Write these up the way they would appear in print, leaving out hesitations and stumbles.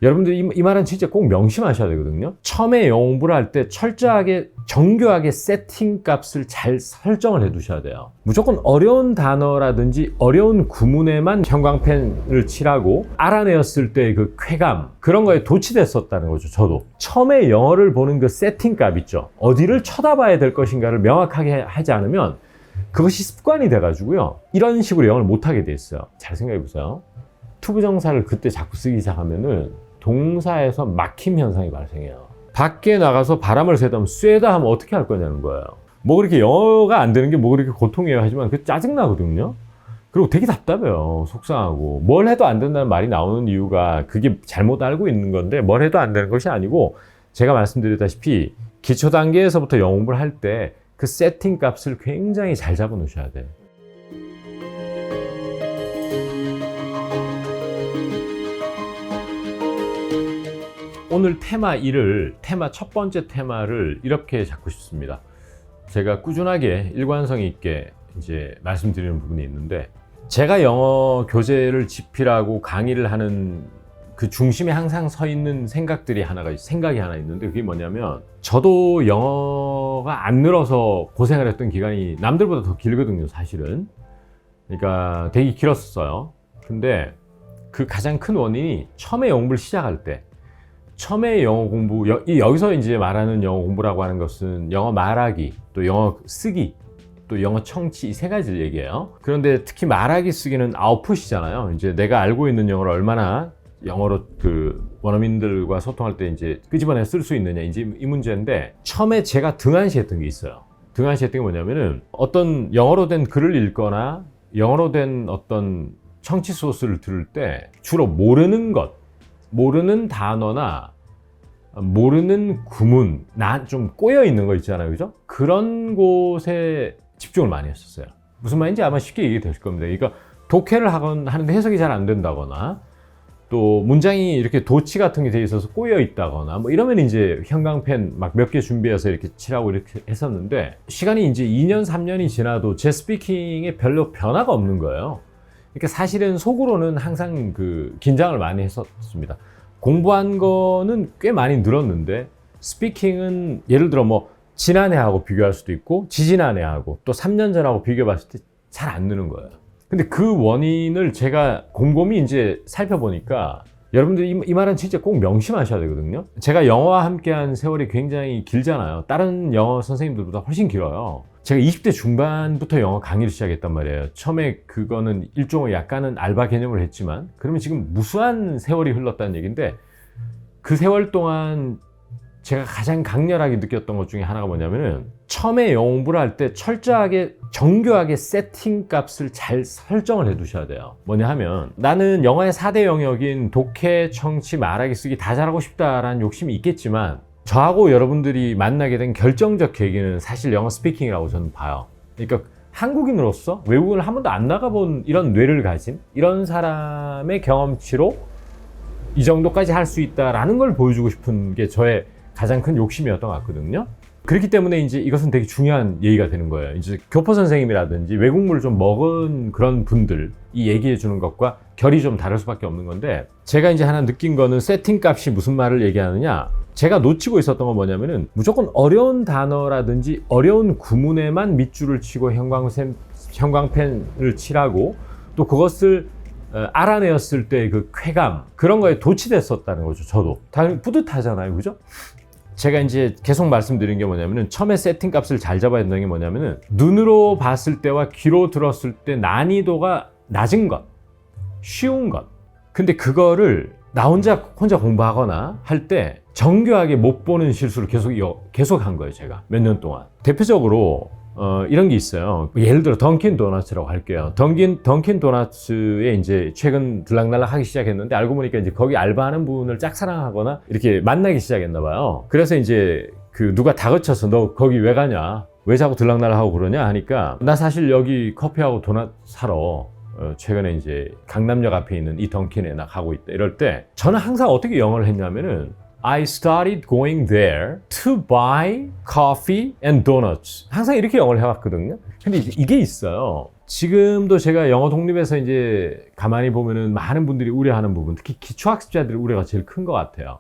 여러분들 이 말은 진짜 꼭 명심하셔야 되거든요. 처음에 영어 공부를 할 때 철저하게 정교하게 세팅 값을 잘 설정을 해 두셔야 돼요. 무조건 어려운 단어라든지 어려운 구문에만 형광펜을 칠하고 알아내었을 때 그 쾌감, 그런 거에 도취됐었다는 거죠. 저도 처음에 영어를 보는 그 세팅 값 있죠. 어디를 쳐다봐야 될 것인가를 명확하게 하지 않으면 그것이 습관이 돼가지고요, 이런 식으로 영어를 못하게 돼 있어요. 잘 생각해 보세요. 투부정사를 그때 자꾸 쓰기 시작하면은 동사에서 막힘 현상이 발생해요. 밖에 나가서 바람을 쐬다 하면 어떻게 할 거냐는 거예요. 뭐 그렇게 영어가 안 되는 게 뭐 그렇게 고통이에요 하지만 그 짜증나거든요. 그리고 되게 답답해요. 속상하고. 뭘 해도 안 된다는 말이 나오는 이유가 그게 잘못 알고 있는 건데, 뭘 해도 안 되는 것이 아니고, 제가 말씀드렸다시피 기초 단계에서부터 영어 공부를 할 때 그 세팅 값을 굉장히 잘 잡아 놓으셔야 돼요. 오늘 테마 1을, 첫 번째 테마를 이렇게 잡고 싶습니다. 제가 꾸준하게 일관성 있게 이제 말씀드리는 부분이 있는데, 제가 영어 교재를 집필하고 강의를 하는 그 중심에 항상 서 있는 생각이 하나 있는데, 그게 뭐냐면, 저도 영어가 안 늘어서 고생을 했던 기간이 남들보다 더 길거든요, 사실은. 그러니까 되게 길었어요. 근데 그 가장 큰 원인이 처음에 영어 공부를 시작할 때, 처음에 영어 공부, 여기서 이제 말하는 영어 공부라고 하는 것은 영어 말하기, 또 영어 쓰기, 또 영어 청취, 이 세 가지를 얘기해요. 그런데 특히 말하기, 쓰기는 아웃풋이잖아요. 이제 내가 알고 있는 영어를 얼마나 영어로 그 원어민들과 소통할 때 이제 끄집어내 쓸 수 있느냐, 이제 이 문제인데, 처음에 제가 등한시했던 게 있어요. 등한시했던 게 뭐냐면은, 어떤 영어로 된 글을 읽거나 영어로 된 어떤 청취 소스를 들을 때 주로 모르는 것, 모르는 단어나 모르는 구문, 좀 꼬여 있는 거 있잖아요, 그죠? 그런 곳에 집중을 많이 했었어요. 무슨 말인지 아마 쉽게 얘기될 겁니다. 그러니까 독해를 하는데 해석이 잘 안 된다거나, 또 문장이 이렇게 도치 같은 게 돼 있어서 꼬여 있다거나, 뭐 이러면 이제 형광펜 막 몇 개 준비해서 이렇게 칠하고 이렇게 했었는데, 시간이 이제 2년, 3년이 지나도 제 스피킹에 별로 변화가 없는 거예요. 그러니까 사실은 속으로는 항상 그 긴장을 많이 했었습니다. 공부한 거는 꽤 많이 늘었는데, 스피킹은 예를 들어 뭐 지난해하고 비교할 수도 있고, 지지난해하고 또 3년 전하고 비교해 봤을 때 잘 안 느는 거예요. 근데 그 원인을 제가 곰곰이 이제 살펴보니까, 여러분들 이 말은 진짜 꼭 명심하셔야 되거든요. 제가 영어와 함께한 세월이 굉장히 길잖아요. 다른 영어 선생님들보다 훨씬 길어요. 제가 20대 중반부터 영어 강의를 시작했단 말이에요. 처음에 그거는 일종의 약간은 알바 개념을 했지만, 그러면 지금 무수한 세월이 흘렀다는 얘기인데, 그 세월 동안 제가 가장 강렬하게 느꼈던 것 중에 하나가 뭐냐면은, 처음에 영어 공부를 할 때 철저하게 정교하게 세팅 값을 잘 설정을 해 두셔야 돼요. 뭐냐 하면, 나는 영어의 4대 영역인 독해, 청취, 말하기, 쓰기 다 잘하고 싶다라는 욕심이 있겠지만, 저하고 여러분들이 만나게 된 결정적 계기는 사실 영어 스피킹이라고 저는 봐요. 그러니까 한국인으로서 외국을 한 번도 안 나가본 이런 뇌를 가진 이런 사람의 경험치로 이 정도까지 할 수 있다라는 걸 보여주고 싶은 게 저의 가장 큰 욕심이었던 것 같거든요. 그렇기 때문에 이제 이것은 되게 중요한 얘기가 되는 거예요. 이제 교포 선생님이라든지 외국물을 좀 먹은 그런 분들이 얘기해 주는 것과 결이 좀 다를 수밖에 없는 건데, 제가 이제 하나 느낀 거는, 세팅 값이 무슨 말을 얘기하느냐, 제가 놓치고 있었던 건 뭐냐면은, 무조건 어려운 단어라든지 어려운 구문에만 밑줄을 치고 형광펜을 칠하고, 또 그것을 알아내었을 때 그 쾌감, 그런 거에 도취됐었다는 거죠. 저도 당연히 뿌듯하잖아요, 그죠? 제가 이제 계속 말씀드린 게 뭐냐면은, 처음에 세팅 값을 잘 잡아야 된다는 게 뭐냐면은, 눈으로 봤을 때와 귀로 들었을 때 난이도가 낮은 것, 쉬운 것. 근데 그거를 나 혼자 공부하거나 할 때 정교하게 못 보는 실수를 계속 한 거예요, 제가 몇 년 동안. 대표적으로 이런 게 있어요. 예를 들어 던킨 도너츠라고 할게요. 던킨 도너츠에 이제 최근 들락날락 하기 시작했는데, 알고 보니까 이제 거기 알바하는 분을 짝사랑하거나 이렇게 만나기 시작했나 봐요. 그래서 이제 그 누가 다그쳐서, 너 거기 왜 가냐? 왜 자꾸 들락날락 하고 그러냐? 하니까, 나 사실 여기 커피하고 도넛 사러 최근에 이제 강남역 앞에 있는 이 던킨에 나 가고 있다. 이럴 때 저는 항상 어떻게 영어를 했냐면은, I started going there to buy coffee and donuts. 항상 이렇게 영어를 해왔거든요. 근데 이게 있어요. 지금도 제가 영어 독립에서 이제 가만히 보면은 많은 분들이 우려하는 부분, 특히 기초학습자들의 우려가 제일 큰 것 같아요.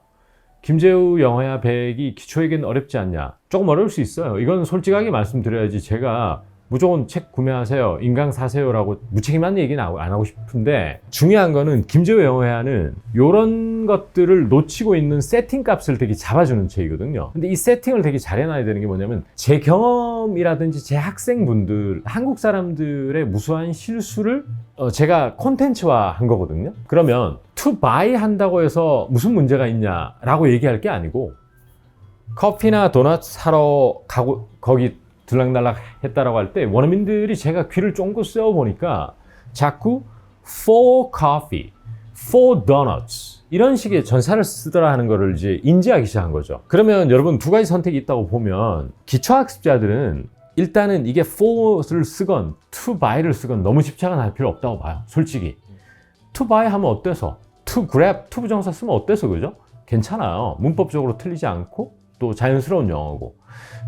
김재우 영어야 100이 기초에겐 어렵지 않냐? 조금 어려울 수 있어요. 이건 솔직하게 말씀드려야지 제가 무조건 책 구매하세요, 인강 사세요라고 무책임한 얘기는 안 하고 싶은데, 중요한 거는 김재우 영어야는 이런 것들을 놓치고 있는 세팅 값을 되게 잡아주는 책이거든요. 근데 이 세팅을 되게 잘 해놔야 되는 게 뭐냐면, 제 경험이라든지 제 학생분들, 한국 사람들의 무수한 실수를 제가 콘텐츠화 한 거거든요. 그러면 to buy 한다고 해서 무슨 문제가 있냐라고 얘기할 게 아니고, 커피나 도넛 사러 가고 거기 들락날락 했다라고 할 때 원어민들이 제가 귀를 쫑긋 세워 보니까 자꾸 for coffee, for donuts 이런 식의 전사를 쓰더라 하는 거를 이제 인지하기 시작한 거죠. 그러면 여러분 두 가지 선택이 있다고 보면, 기초학습자들은 일단은 이게 for를 쓰건 to buy를 쓰건 너무 집착은 할 필요 없다고 봐요. 솔직히 to buy 하면 어때서, to grab, to 부정사 쓰면 어때서, 그죠? 괜찮아요. 문법적으로 틀리지 않고 또 자연스러운 영어고.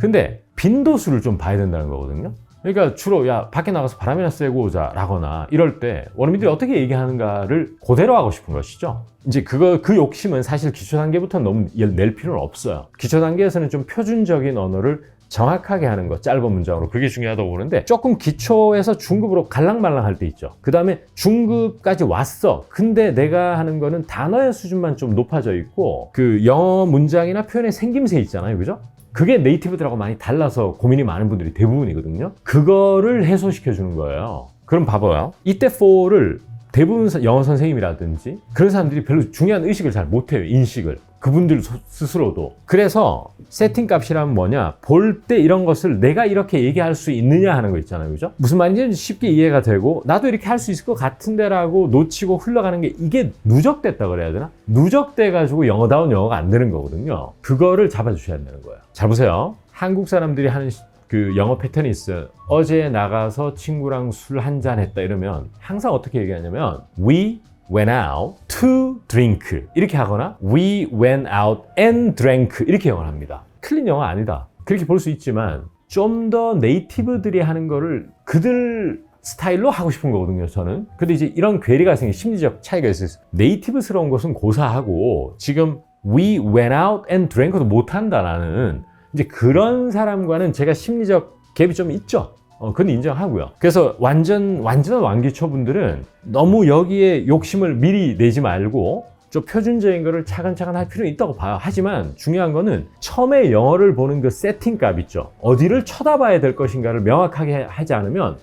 근데 빈도수를 좀 봐야 된다는 거거든요. 그러니까 주로 야 밖에 나가서 바람이나 쐬고 오자 라거나 이럴 때 원어민들이 어떻게 얘기하는가를 그대로 하고 싶은 것이죠. 이제 그 욕심은 사실 기초 단계부터 너무 낼 필요는 없어요. 기초 단계에서는 좀 표준적인 언어를 정확하게 하는 거, 짧은 문장으로, 그게 중요하다고 보는데, 조금 기초에서 중급으로 갈랑말랑 할 때 있죠. 그 다음에 중급까지 왔어. 근데 내가 하는 거는 단어의 수준만 좀 높아져 있고, 그 영어 문장이나 표현의 생김새 있잖아요, 그죠? 그게 네이티브들하고 많이 달라서 고민이 많은 분들이 대부분이거든요. 그거를 해소시켜 주는 거예요. 그럼 봐봐요. 이때 for를 대부분 영어 선생님이라든지 그런 사람들이 별로 중요한 의식을 잘 못해요. 인식을. 그분들 스스로도. 그래서 세팅 값이란 뭐냐, 볼 때 이런 것을 내가 이렇게 얘기할 수 있느냐 하는 거 있잖아요, 그죠? 무슨 말인지 쉽게 이해가 되고 나도 이렇게 할 수 있을 것 같은데 라고 놓치고 흘러가는 게, 이게 누적됐다 그래야 되나? 누적돼 가지고 영어다운 영어가 안 되는 거거든요. 그거를 잡아주셔야 되는 거예요. 잘 보세요. 한국 사람들이 하는 그 영어 패턴이 있어요. 어제 나가서 친구랑 술 한잔 했다 이러면 항상 어떻게 얘기하냐면 we went out to drink 이렇게 하거나 we went out and drank 이렇게 영어를 합니다. 틀린 영어 아니다. 그렇게 볼 수 있지만 좀 더 네이티브들이 하는 거를 그들 스타일로 하고 싶은 거거든요, 저는. 근데 이제 이런 괴리가 생긴 심리적 차이가 있어요. 네이티브스러운 것은 고사하고 지금 we went out and drank도 못한다 나는, 이제 그런 사람과는 제가 심리적 갭이 좀 있죠. 그건 인정하고요. 그래서 완전한 완기초분들은 너무 여기에 욕심을 미리 내지 말고 좀 표준적인 거를 차근차근 할 필요는 있다고 봐요. 하지만 중요한 거는 처음에 영어를 보는 그 세팅값 있죠. 어디를 쳐다봐야 될 것인가를 명확하게 하지 않으면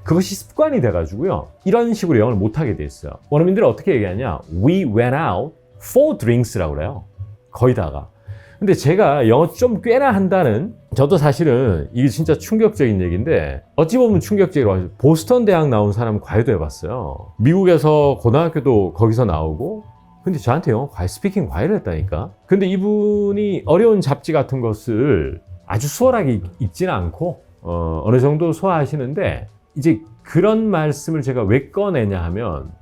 그것이 습관이 돼가지고요, 이런 식으로 영어를 못하게 돼 있어요. 원어민들은 어떻게 얘기하냐, we went out for drinks라고 그래요. 거의 다가. 근데 제가 영어 좀 꽤나 한다는, 저도 사실은 이게 진짜 충격적인 얘기인데, 어찌 보면 충격적이라고, 보스턴 대학 나온 사람은 과외도 해봤어요. 미국에서 고등학교도 거기서 나오고, 근데 저한테 영어 과외, 스피킹 과외를 했다니까. 근데 이분이 어려운 잡지 같은 것을 아주 수월하게 읽지는 않고 어느 정도 소화하시는데, 이제 그런 말씀을 제가 왜 꺼내냐 하면,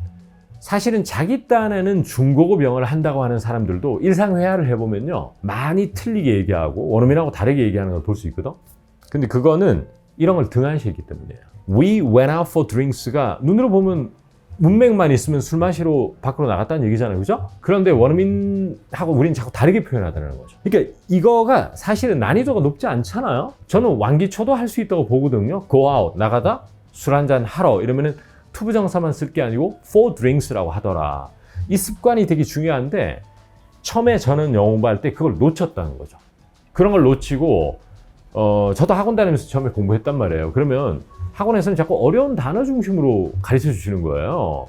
사실은 자기 딴에는 중고급 영어를 한다고 하는 사람들도 일상회화를 해보면요, 많이 틀리게 얘기하고 원어민하고 다르게 얘기하는 걸 볼 수 있거든. 근데 그거는 이런 걸 등한시했기 때문이에요. We went out for drinks가 눈으로 보면 문맥만 있으면 술 마시러 밖으로 나갔다는 얘기잖아요, 그죠? 그런데 원어민하고 우리는 자꾸 다르게 표현하다는 거죠. 그러니까 이거가 사실은 난이도가 높지 않잖아요. 저는 완기초도 할 수 있다고 보거든요. Go out, 나가다 술 한잔 하러 이러면은 투부정사만 쓸 게 아니고 for drinks라고 하더라. 이 습관이 되게 중요한데, 처음에 저는 영어 공부할 때 그걸 놓쳤다는 거죠. 그런 걸 놓치고 저도 학원 다니면서 처음에 공부했단 말이에요. 그러면 학원에서는 자꾸 어려운 단어 중심으로 가르쳐 주시는 거예요.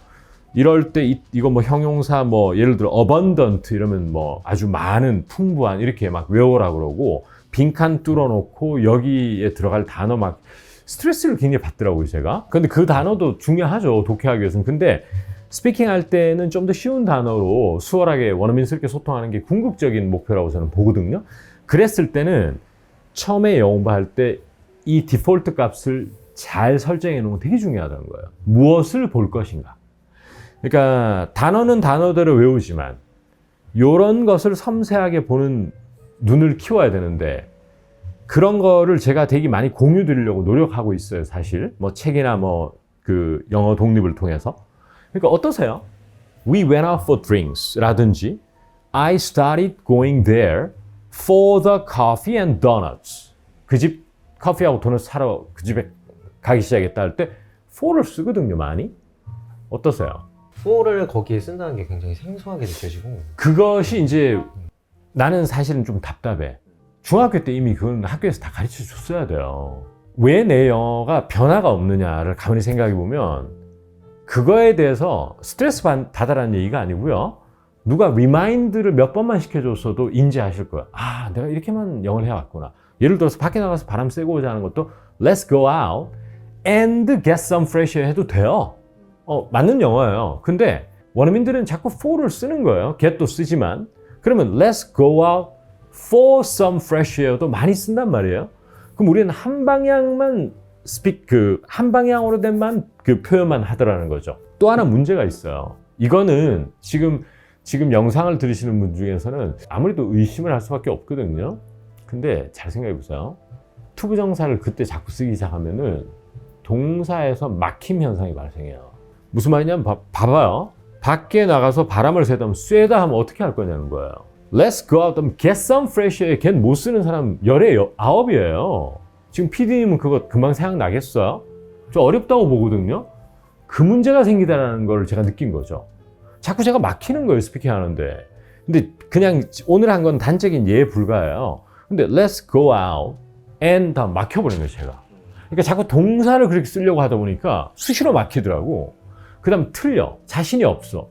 이럴 때 이거 뭐 형용사 뭐 예를 들어 abundant 이러면 뭐 아주 많은, 풍부한 이렇게 막 외우라고 그러고, 빈칸 뚫어놓고 여기에 들어갈 단어 막 스트레스를 굉장히 받더라고요, 제가. 근데 그 단어도 중요하죠, 독해하기 위해서는. 근데 스피킹 할 때는 좀 더 쉬운 단어로 수월하게 원어민스럽게 소통하는 게 궁극적인 목표라고 저는 보거든요. 그랬을 때는 처음에 영어 공부할 때 이 디폴트 값을 잘 설정해 놓은 건 되게 중요하다는 거예요. 무엇을 볼 것인가. 그러니까 단어는 단어대로 외우지만 이런 것을 섬세하게 보는 눈을 키워야 되는데, 그런 거를 제가 되게 많이 공유 드리려고 노력하고 있어요, 사실. 뭐 책이나 뭐 그 영어 독립을 통해서. 그러니까 어떠세요? We went out for drinks 라든지 I started going there for the coffee and donuts. 그 집 커피하고 도넛 사러 그 집에 가기 시작했다 할 때 for를 쓰거든요, 많이. 어떠세요? for를 거기에 쓴다는 게 굉장히 생소하게 느껴지고 그것이 이제 나는 사실은 좀 답답해. 중학교 때 이미 그건 학교에서 다 가르쳐 줬어야 돼요. 왜 내 영어가 변화가 없느냐를 가만히 생각해 보면 그거에 대해서 스트레스 받아라는 얘기가 아니고요. 누가 리마인드를 몇 번만 시켜줬어도 인지하실 거야. 아, 내가 이렇게만 영어를 해왔구나. 예를 들어서 밖에 나가서 바람 쐬고 오자는 것도 Let's go out and get some fresh air 해도 돼요. 맞는 영어예요. 근데 원어민들은 자꾸 for를 쓰는 거예요. get도 쓰지만. 그러면 Let's go out for some fresh air도 많이 쓴단 말이에요. 그럼 우리는 한 방향만 한 방향으로 된만 그 표현만 하더라는 거죠. 또 하나 문제가 있어요. 이거는 지금 영상을 들으시는 분 중에서는 아무래도 의심을 할 수밖에 없거든요. 근데 잘 생각해 보세요. 투부정사를 그때 자꾸 쓰기 시작하면은 동사에서 막힘 현상이 발생해요. 무슨 말이냐면 봐봐요. 밖에 나가서 바람을 쐬다 하면 어떻게 할 거냐는 거예요. Let's go out and get some fresh air. 걔는 못 쓰는 사람 열에 9이에요. 지금 PD님은 그거 금방 생각나겠어요? 좀 어렵다고 보거든요. 그 문제가 생기다라는 걸 제가 느낀 거죠. 자꾸 제가 막히는 거예요, 스피킹 하는데. 근데 그냥 오늘 한 건 단적인 예에 불과해요. 근데 let's go out and 다 막혀버린 거예요, 제가. 그러니까 자꾸 동사를 그렇게 쓰려고 하다 보니까 수시로 막히더라고. 그 다음 틀려. 자신이 없어.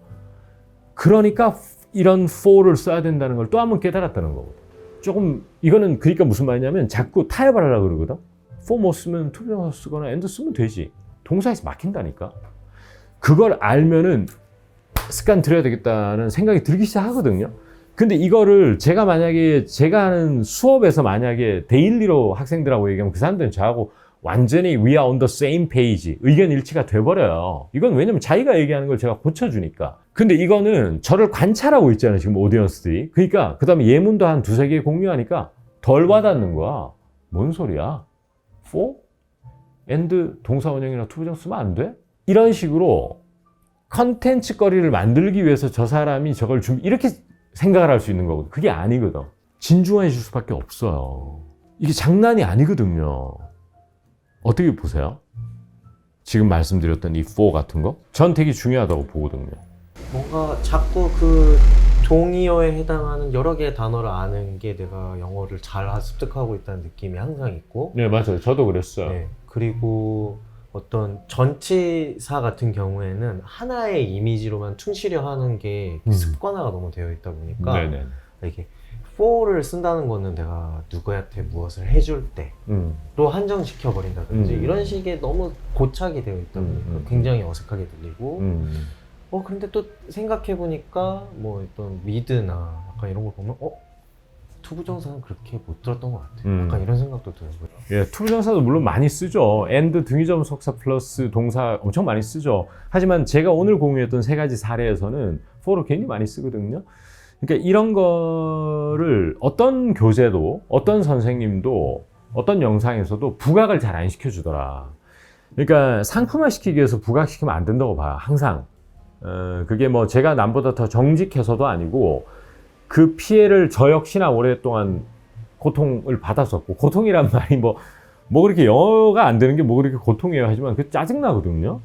그러니까 이런 for를 써야 된다는 걸 또 한 번 깨달았다는 거거든. 조금 이거는 그러니까 무슨 말이냐면 자꾸 타협을 하려고 그러거든. for 못 쓰면 투부정사 쓰거나 and 쓰면 되지. 동사에서 막힌다니까. 그걸 알면은 습관 들여야 되겠다는 생각이 들기 시작하거든요. 근데 이거를 제가 하는 수업에서 만약에 데일리로 학생들하고 얘기하면 그 사람들은 저하고 완전히 we are on the same page, 의견 일치가 돼버려요. 이건 왜냐면 자기가 얘기하는 걸 제가 고쳐주니까. 근데 이거는 저를 관찰하고 있잖아요, 지금 오디언스들이. 그러니까 그 다음에 예문도 한 두세 개 공유하니까 덜 와닿는 거야. 뭔 소리야? for? and 동사 원형이나 투부정 쓰면 안 돼? 이런 식으로 컨텐츠 거리를 만들기 위해서 저 사람이 저걸 이렇게 생각을 할 수 있는 거거든. 그게 아니거든. 진중해질 수밖에 없어요. 이게 장난이 아니거든요. 어떻게 보세요? 지금 말씀드렸던 이 for 같은 거? 전 되게 중요하다고 보거든요. 뭔가 자꾸 그 동의어에 해당하는 여러 개의 단어를 아는 게 내가 영어를 잘 습득하고 있다는 느낌이 항상 있고. 네, 맞아요. 저도 그랬어요. 네, 그리고 어떤 전치사 같은 경우에는 하나의 이미지로만 충실히 하는 게 습관화가 너무 되어 있다 보니까 네네. 이게 for를 쓴다는 거는 내가 누구한테 무엇을 해줄 때로 한정시켜 버린다든지 이런 식의 너무 고착이 되어 있다 보니까 굉장히 어색하게 들리고 그런데 또 생각해 보니까 뭐 어떤 with나 약간 이런 걸 보면 투부정사는 그렇게 못 들었던 것 같아요. 약간 이런 생각도 들고요. 예, 투부정사도 물론 많이 쓰죠. and 등위접속사 플러스 동사 엄청 많이 쓰죠. 하지만 제가 오늘 공유했던 세 가지 사례에서는 for를 굉장히 많이 쓰거든요. 그러니까 이런 거를 어떤 교재도 어떤 선생님도 어떤 영상에서도 부각을 잘 안 시켜주더라. 그러니까 상품화시키기 위해서 부각시키면 안 된다고 봐요. 항상. 그게 뭐 제가 남보다 더 정직해서도 아니고 그 피해를 저 역시나 오랫동안 고통을 받았었고, 고통이란 말이 뭐 그렇게 영어가 안 되는 게 뭐 그렇게 고통이에요 하지만 그 짜증나거든요.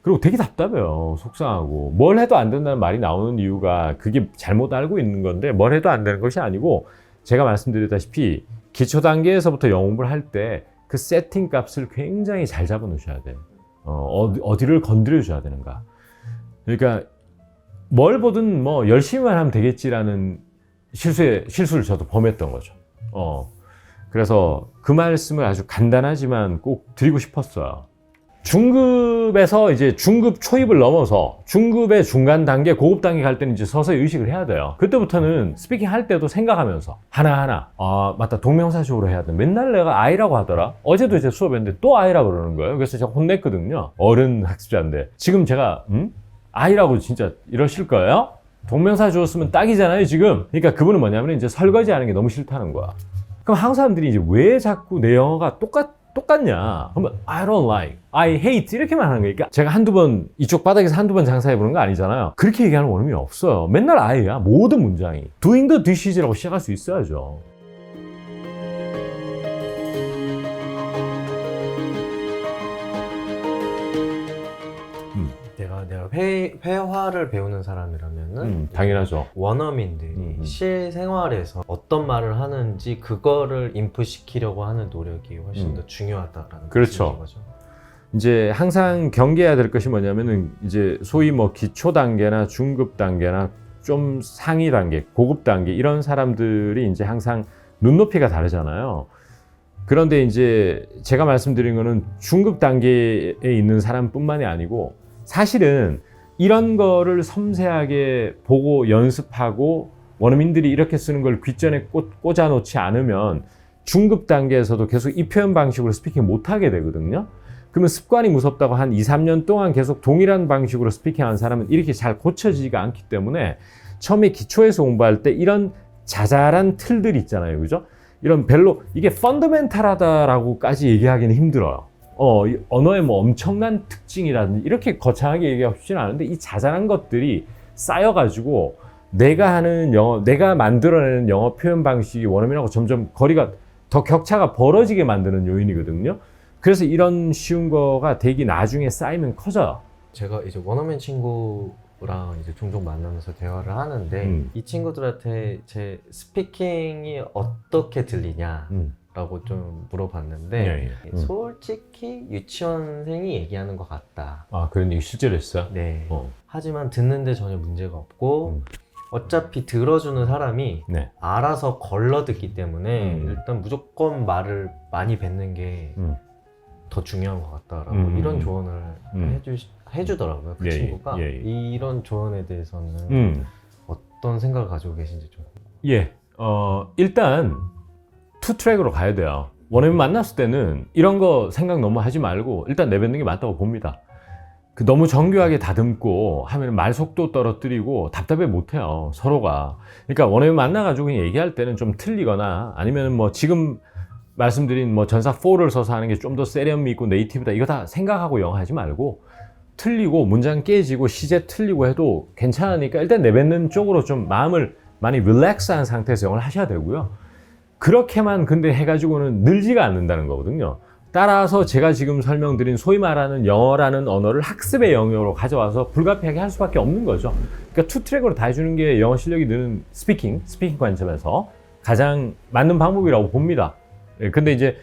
그리고 되게 답답해요. 속상하고. 뭘 해도 안 된다는 말이 나오는 이유가 그게 잘못 알고 있는 건데 뭘 해도 안 되는 것이 아니고 제가 말씀드렸다시피 기초 단계에서부터 영어 공부를 할 때 그 세팅 값을 굉장히 잘 잡아 놓으셔야 돼요. 어디를 건드려 줘야 되는가. 그러니까 뭘 보든 뭐 열심히만 하면 되겠지라는 실수를 저도 범했던 거죠. 그래서 그 말씀을 아주 간단하지만 꼭 드리고 싶었어요. 중급에서 이제 중급 초입을 넘어서 중급의 중간 단계, 고급 단계 갈 때는 이제 서서히 의식을 해야 돼요. 그때부터는 스피킹 할 때도 생각하면서 하나하나, 맞다, 동명사적으로 해야 돼. 맨날 내가 I라고 하더라. 어제도 이제 수업했는데 또 I라고 그러는 거예요. 그래서 제가 혼냈거든요. 어른 학습자인데. 지금 제가, I라고 진짜 이러실 거예요? 동명사 주었으면 딱이잖아요, 지금. 그러니까 그분은 뭐냐면 이제 설거지 하는 게 너무 싫다는 거야. 그럼 한국 사람들이 이제 왜 자꾸 내 영어가 똑같냐? 그러면 I don't like, I hate 이렇게만 하는 거니까 제가 한두 번 이쪽 바닥에서 한두 번 장사해보는 거 아니잖아요. 그렇게 얘기하는 원어민이 없어요. 맨날 I야. 모든 문장이. Doing the dishes라고 시작할 수 있어야죠. 내가 회화를 배우는 사람이라면은 당연하죠. 원어민들이 실생활에서 어떤 말을 하는지 그거를 인풋시키려고 하는 노력이 훨씬 더 중요하다라는 그렇죠. 거죠. 이제 항상 경계해야 될 것이 뭐냐면은 이제 소위 뭐 기초 단계나 중급 단계나 좀 상위 단계, 고급 단계 이런 사람들이 이제 항상 눈높이가 다르잖아요. 그런데 이제 제가 말씀드린 거는 중급 단계에 있는 사람뿐만이 아니고 사실은 이런 거를 섬세하게 보고 연습하고 원어민들이 이렇게 쓰는 걸 귓전에 꽂아 놓지 않으면 중급 단계에서도 계속 이 표현 방식으로 스피킹 못 하게 되거든요. 그러면 습관이 무섭다고 한 2, 3년 동안 계속 동일한 방식으로 스피킹하는 사람은 이렇게 잘 고쳐지지가 않기 때문에 처음에 기초에서 공부할 때 이런 자잘한 틀들이 있잖아요. 그죠? 이런 별로 이게 펀더멘탈하다라고까지 얘기하기는 힘들어요. 언어의 뭐 엄청난 특징이라든지 이렇게 거창하게 얘기하고 싶지는 않은데 이 자잘한 것들이 쌓여가지고 내가 하는 영어, 내가 만들어내는 영어 표현 방식이 원어민하고 점점 거리가 더 격차가 벌어지게 만드는 요인이거든요. 그래서 이런 쉬운 거가 되게 나중에 쌓이면 커져요. 제가 이제 원어민 친구랑 이제 종종 만나면서 대화를 하는데 이 친구들한테 제 스피킹이 어떻게 들리냐 라고 좀 물어봤는데 솔직히 유치원생이 얘기하는 것 같다. 아, 그런 얘기 실제로 했어요? 네. 하지만 듣는데 전혀 문제가 없고 어차피 들어주는 사람이 알아서 걸러듣기 때문에 일단 무조건 말을 많이 뱉는 게 더 중요한 것 같다라고 이런 조언을 해주더라고요. 그 친구가. 이런 조언에 대해서는 어떤 생각을 가지고 계신지 좀. 일단 투 트랙으로 가야 돼요. 원어민 만났을 때는 이런 거 생각 너무 하지 말고 일단 내뱉는 게 맞다고 봅니다. 그 너무 정교하게 다듬고 하면 말 속도 떨어뜨리고 답답해 못해요, 서로가. 그러니까 원어민 만나가지고 그냥 얘기할 때는 좀 틀리거나 아니면 뭐 지금 말씀드린 뭐 전사 for를 써서 하는 게 좀 더 세련미 있고 네이티브다 이거 다 생각하고 영어 하지 말고 틀리고 문장 깨지고 시제 틀리고 해도 괜찮으니까 일단 내뱉는 쪽으로 좀 마음을 많이 릴렉스한 상태에서 영어를 하셔야 되고요. 그렇게만 근데 해가지고는 늘지가 않는다는 거거든요. 따라서 제가 지금 설명드린 소위 말하는 영어라는 언어를 학습의 영역으로 가져와서 불가피하게 할 수밖에 없는 거죠. 그러니까 투 트랙으로 다 해주는 게 영어 실력이 느는 스피킹 관점에서 가장 맞는 방법이라고 봅니다. 근데 이제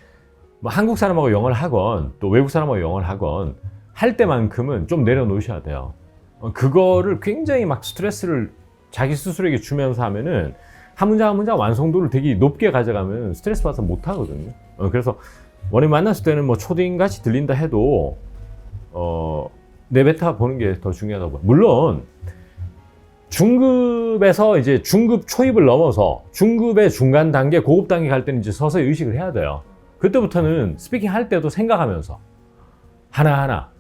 뭐 한국 사람하고 영어를 하건 또 외국 사람하고 영어를 하건 할 때만큼은 좀 내려놓으셔야 돼요. 그거를 굉장히 막 스트레스를 자기 스스로에게 주면서 하면은 한 문장 한 문장 완성도를 되게 높게 가져가면 스트레스 받아서 못 하거든요. 그래서 원어민 만났을 때는 뭐 초딩같이 들린다 해도 내뱉어 보는 게 더 중요하다고 봐요. 물론 중급에서 이제 중급 초입을 넘어서 중급의 중간 단계, 고급 단계 갈 때는 이제 서서히 의식을 해야 돼요. 그때부터는 스피킹 할 때도 생각하면서 하나하나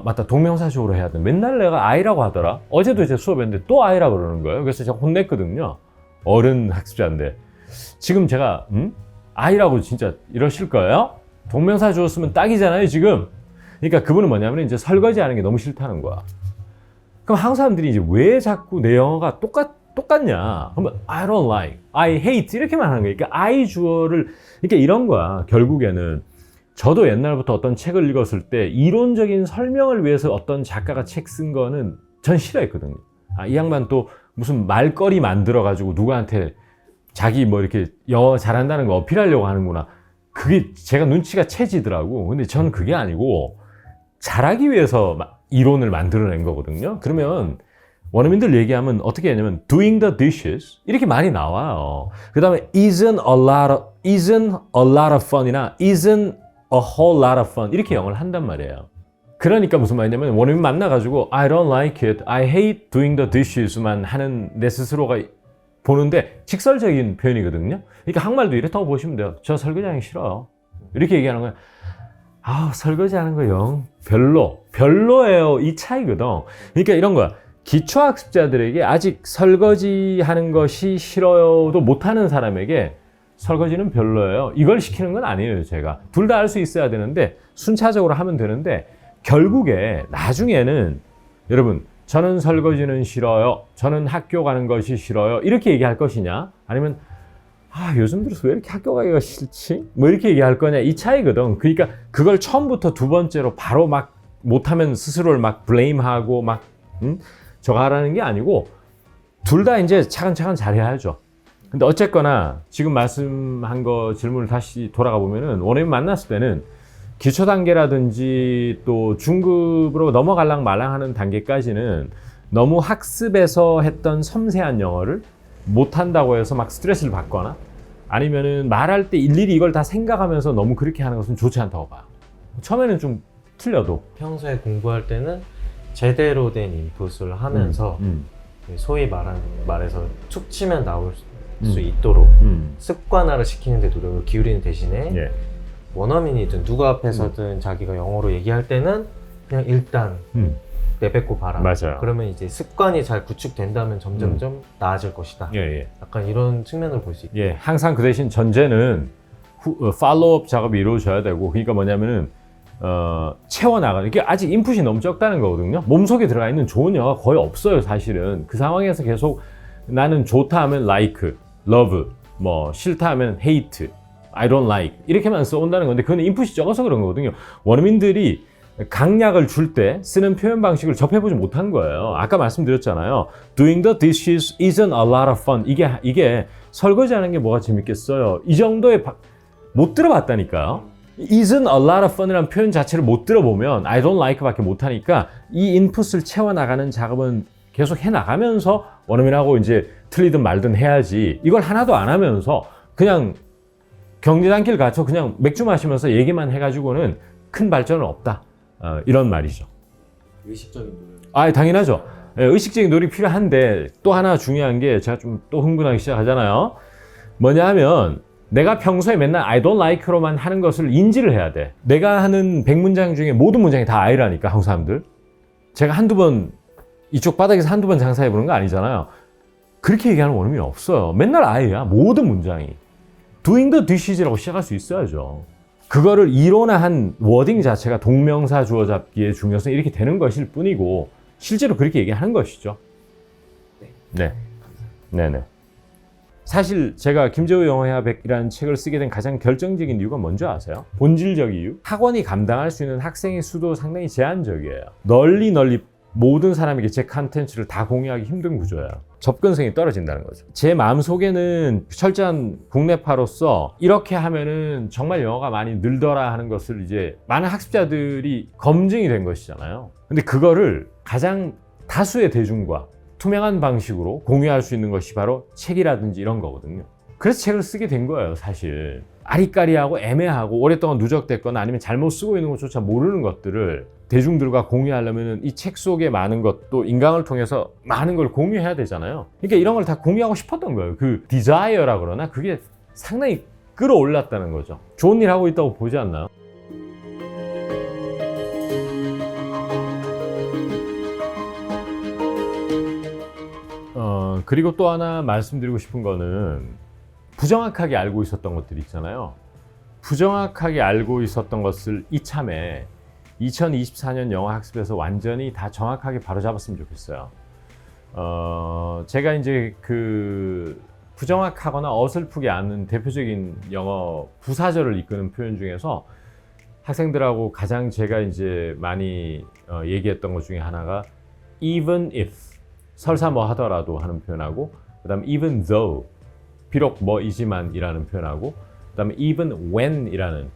맞다, 동명사적으로 해야 돼. 맨날 내가 I라고 하더라. 어제도 이제 수업했는데 또 I라고 그러는 거예요. 그래서 제가 혼냈거든요. 어른 학습자인데 지금 제가 I라고 진짜 이러실 거예요? 동명사 주었으면 딱이잖아요 지금. 그러니까 그분은 뭐냐면 이제 설거지 하는 게 너무 싫다는 거야. 그럼 한국 사람들이 이제 왜 자꾸 내 영어가 똑같냐? 그러면 I don't like, I hate 이렇게만 하는 거예요. 그러니까 I 주어를 그러니까 이런 거야. 결국에는 저도 옛날부터 어떤 책을 읽었을 때 이론적인 설명을 위해서 어떤 작가가 책 쓴 거는 전 싫어했거든요. 이 양반 또 무슨 말거리 만들어 가지고 누구한테 자기 뭐 이렇게 영어 잘한다는 거 어필하려고 하는구나. 그게 제가 눈치가 채지더라고. 근데 저는 그게 아니고 잘하기 위해서 이론을 만들어낸 거거든요. 그러면 원어민들 얘기하면 어떻게 하냐면 doing the dishes 이렇게 많이 나와요. 그 다음에 isn't a lot of fun이나 isn't a whole lot of fun 이렇게 영어를 한단 말이에요. 그러니까 무슨 말이냐면 원어민 만나가지고 I don't like it, I hate doing the dishes만 하는 내 스스로가 보는데 직설적인 표현이거든요. 그러니까 한국말도 이렇다고 보시면 돼요. 저 설거지하기 싫어요. 이렇게 얘기하는 거예요. 설거지하는 거 영 별로예요. 이 차이거든. 그러니까 이런 거야. 기초학습자들에게 아직 설거지하는 것이 싫어요도 못하는 사람에게 설거지는 별로예요. 이걸 시키는 건 아니에요, 제가. 둘 다 할 수 있어야 되는데 순차적으로 하면 되는데 결국에 나중에는 여러분 저는 설거지는 싫어요. 저는 학교 가는 것이 싫어요. 이렇게 얘기할 것이냐? 아니면 요즘 들어서 왜 이렇게 학교 가기가 싫지? 뭐 이렇게 얘기할 거냐? 이 차이거든. 그러니까 그걸 처음부터 두 번째로 바로 막 못하면 스스로를 막 블레임하고 막 저거 하라는 게 아니고 둘 다 이제 차근차근 잘해야죠. 근데 어쨌거나 지금 말씀한 거 질문을 다시 돌아가 보면은 원어민 만났을 때는 기초 단계라든지 또 중급으로 넘어갈랑 말랑 하는 단계까지는 너무 학습에서 했던 섬세한 영어를 못한다고 해서 막 스트레스를 받거나 아니면은 말할 때 일일이 이걸 다 생각하면서 너무 그렇게 하는 것은 좋지 않다고 봐요. 처음에는 좀 틀려도 평소에 공부할 때는 제대로 된 인풋을 하면서 소위 말해서 툭 치면 나올 수 있도록 습관화를 시키는 데 노력을 기울이는 대신에 예. 원어민이든 누구 앞에서든 자기가 영어로 얘기할 때는 그냥 일단 내뱉고 봐라. 맞아요. 그러면 이제 습관이 잘 구축된다면 점점점 나아질 것이다. 예. 약간 이런 측면을 볼 수 있다. 예, 항상 그 대신 전제는 팔로우업 작업이 이루어져야 되고, 그러니까 뭐냐면은 채워나가는 이게 아직 인풋이 너무 적다는 거거든요. 몸속에 들어가 있는 좋은 영어가 거의 없어요, 사실은. 그 상황에서 계속 나는 좋다 하면 like, love, 뭐 싫다 하면 hate, I don't like 이렇게만 써온다는 건데 그건 인풋이 적어서 그런 거거든요. 원어민들이 강약을 줄 때 쓰는 표현 방식을 접해보지 못한 거예요. 아까 말씀드렸잖아요. Doing the dishes isn't a lot of fun. 이게 설거지하는 게 뭐가 재밌겠어요. 이 정도의 못 들어봤다니까요. isn't a lot of fun이라는 표현 자체를 못 들어보면 I don't like 밖에 못하니까 이 인풋을 채워나가는 작업은 계속 해나가면서 원어민하고 이제 틀리든 말든 해야지 이걸 하나도 안 하면서 그냥 경리단길 갇혀 그냥 맥주 마시면서 얘기만 해가지고는 큰 발전은 없다. 이런 말이죠. 의식적인 노력. 당연하죠. 의식적인 노력이 필요한데 또 하나 중요한 게 제가 좀 또 흥분하기 시작하잖아요. 뭐냐 하면 내가 평소에 맨날 I don't like로만 하는 것을 인지를 해야 돼. 내가 하는 100문장 중에 모든 문장이 다 I라니까 한국 사람들. 제가 한두 번 이쪽 바닥에서 한두 번 장사해보는 거 아니잖아요. 그렇게 얘기하는 원어민이 없어요. 맨날 I야. 모든 문장이. Doing the dishes라고 시작할 수 있어야죠. 그거를 이론화한 워딩 자체가 동명사 주어 잡기의 중요성이 이렇게 되는 것일 뿐이고 실제로 그렇게 얘기하는 것이죠. 네. 네네. 사실 제가 김재우 영어회화 100이라는 책을 쓰게 된 가장 결정적인 이유가 뭔지 아세요? 본질적 이유? 학원이 감당할 수 있는 학생의 수도 상당히 제한적이에요. 널리 모든 사람에게 제 컨텐츠를 다 공유하기 힘든 구조예요. 접근성이 떨어진다는 거죠. 제 마음속에는 철저한 국내파로서 이렇게 하면은 정말 영어가 많이 늘더라 하는 것을 이제 많은 학습자들이 검증이 된 것이잖아요. 근데 그거를 가장 다수의 대중과 투명한 방식으로 공유할 수 있는 것이 바로 책이라든지 이런 거거든요. 그래서 책을 쓰게 된 거예요, 사실. 아리까리하고 애매하고 오랫동안 누적됐거나 아니면 잘못 쓰고 있는 것조차 모르는 것들을 대중들과 공유하려면 이 책 속에 많은 것도 인강을 통해서 많은 걸 공유해야 되잖아요. 그러니까 이런 걸 다 공유하고 싶었던 거예요. 그 디자이어라 그러나 그게 상당히 끌어올랐다는 거죠. 좋은 일 하고 있다고 보지 않나요? 그리고 또 하나 말씀드리고 싶은 거는 부정확하게 알고 있었던 것들이 있잖아요. 부정확하게 알고 있었던 것을 이참에 2024년 영어 학습에서 완전히 다 정확하게 바로잡았으면 좋겠어요. 제가 이제 그 부정확하거나 어설프게 않은 대표적인 영어 부사절을 이끄는 표현 중에서 학생들하고 가장 제가 이제 많이 얘기했던 것 중에 하나가 even if, 설사 뭐 하더라도 하는 표현하고, 그 다음에 even though, 비록 뭐이지만 이라는 표현하고, 그 다음에 even when 이라는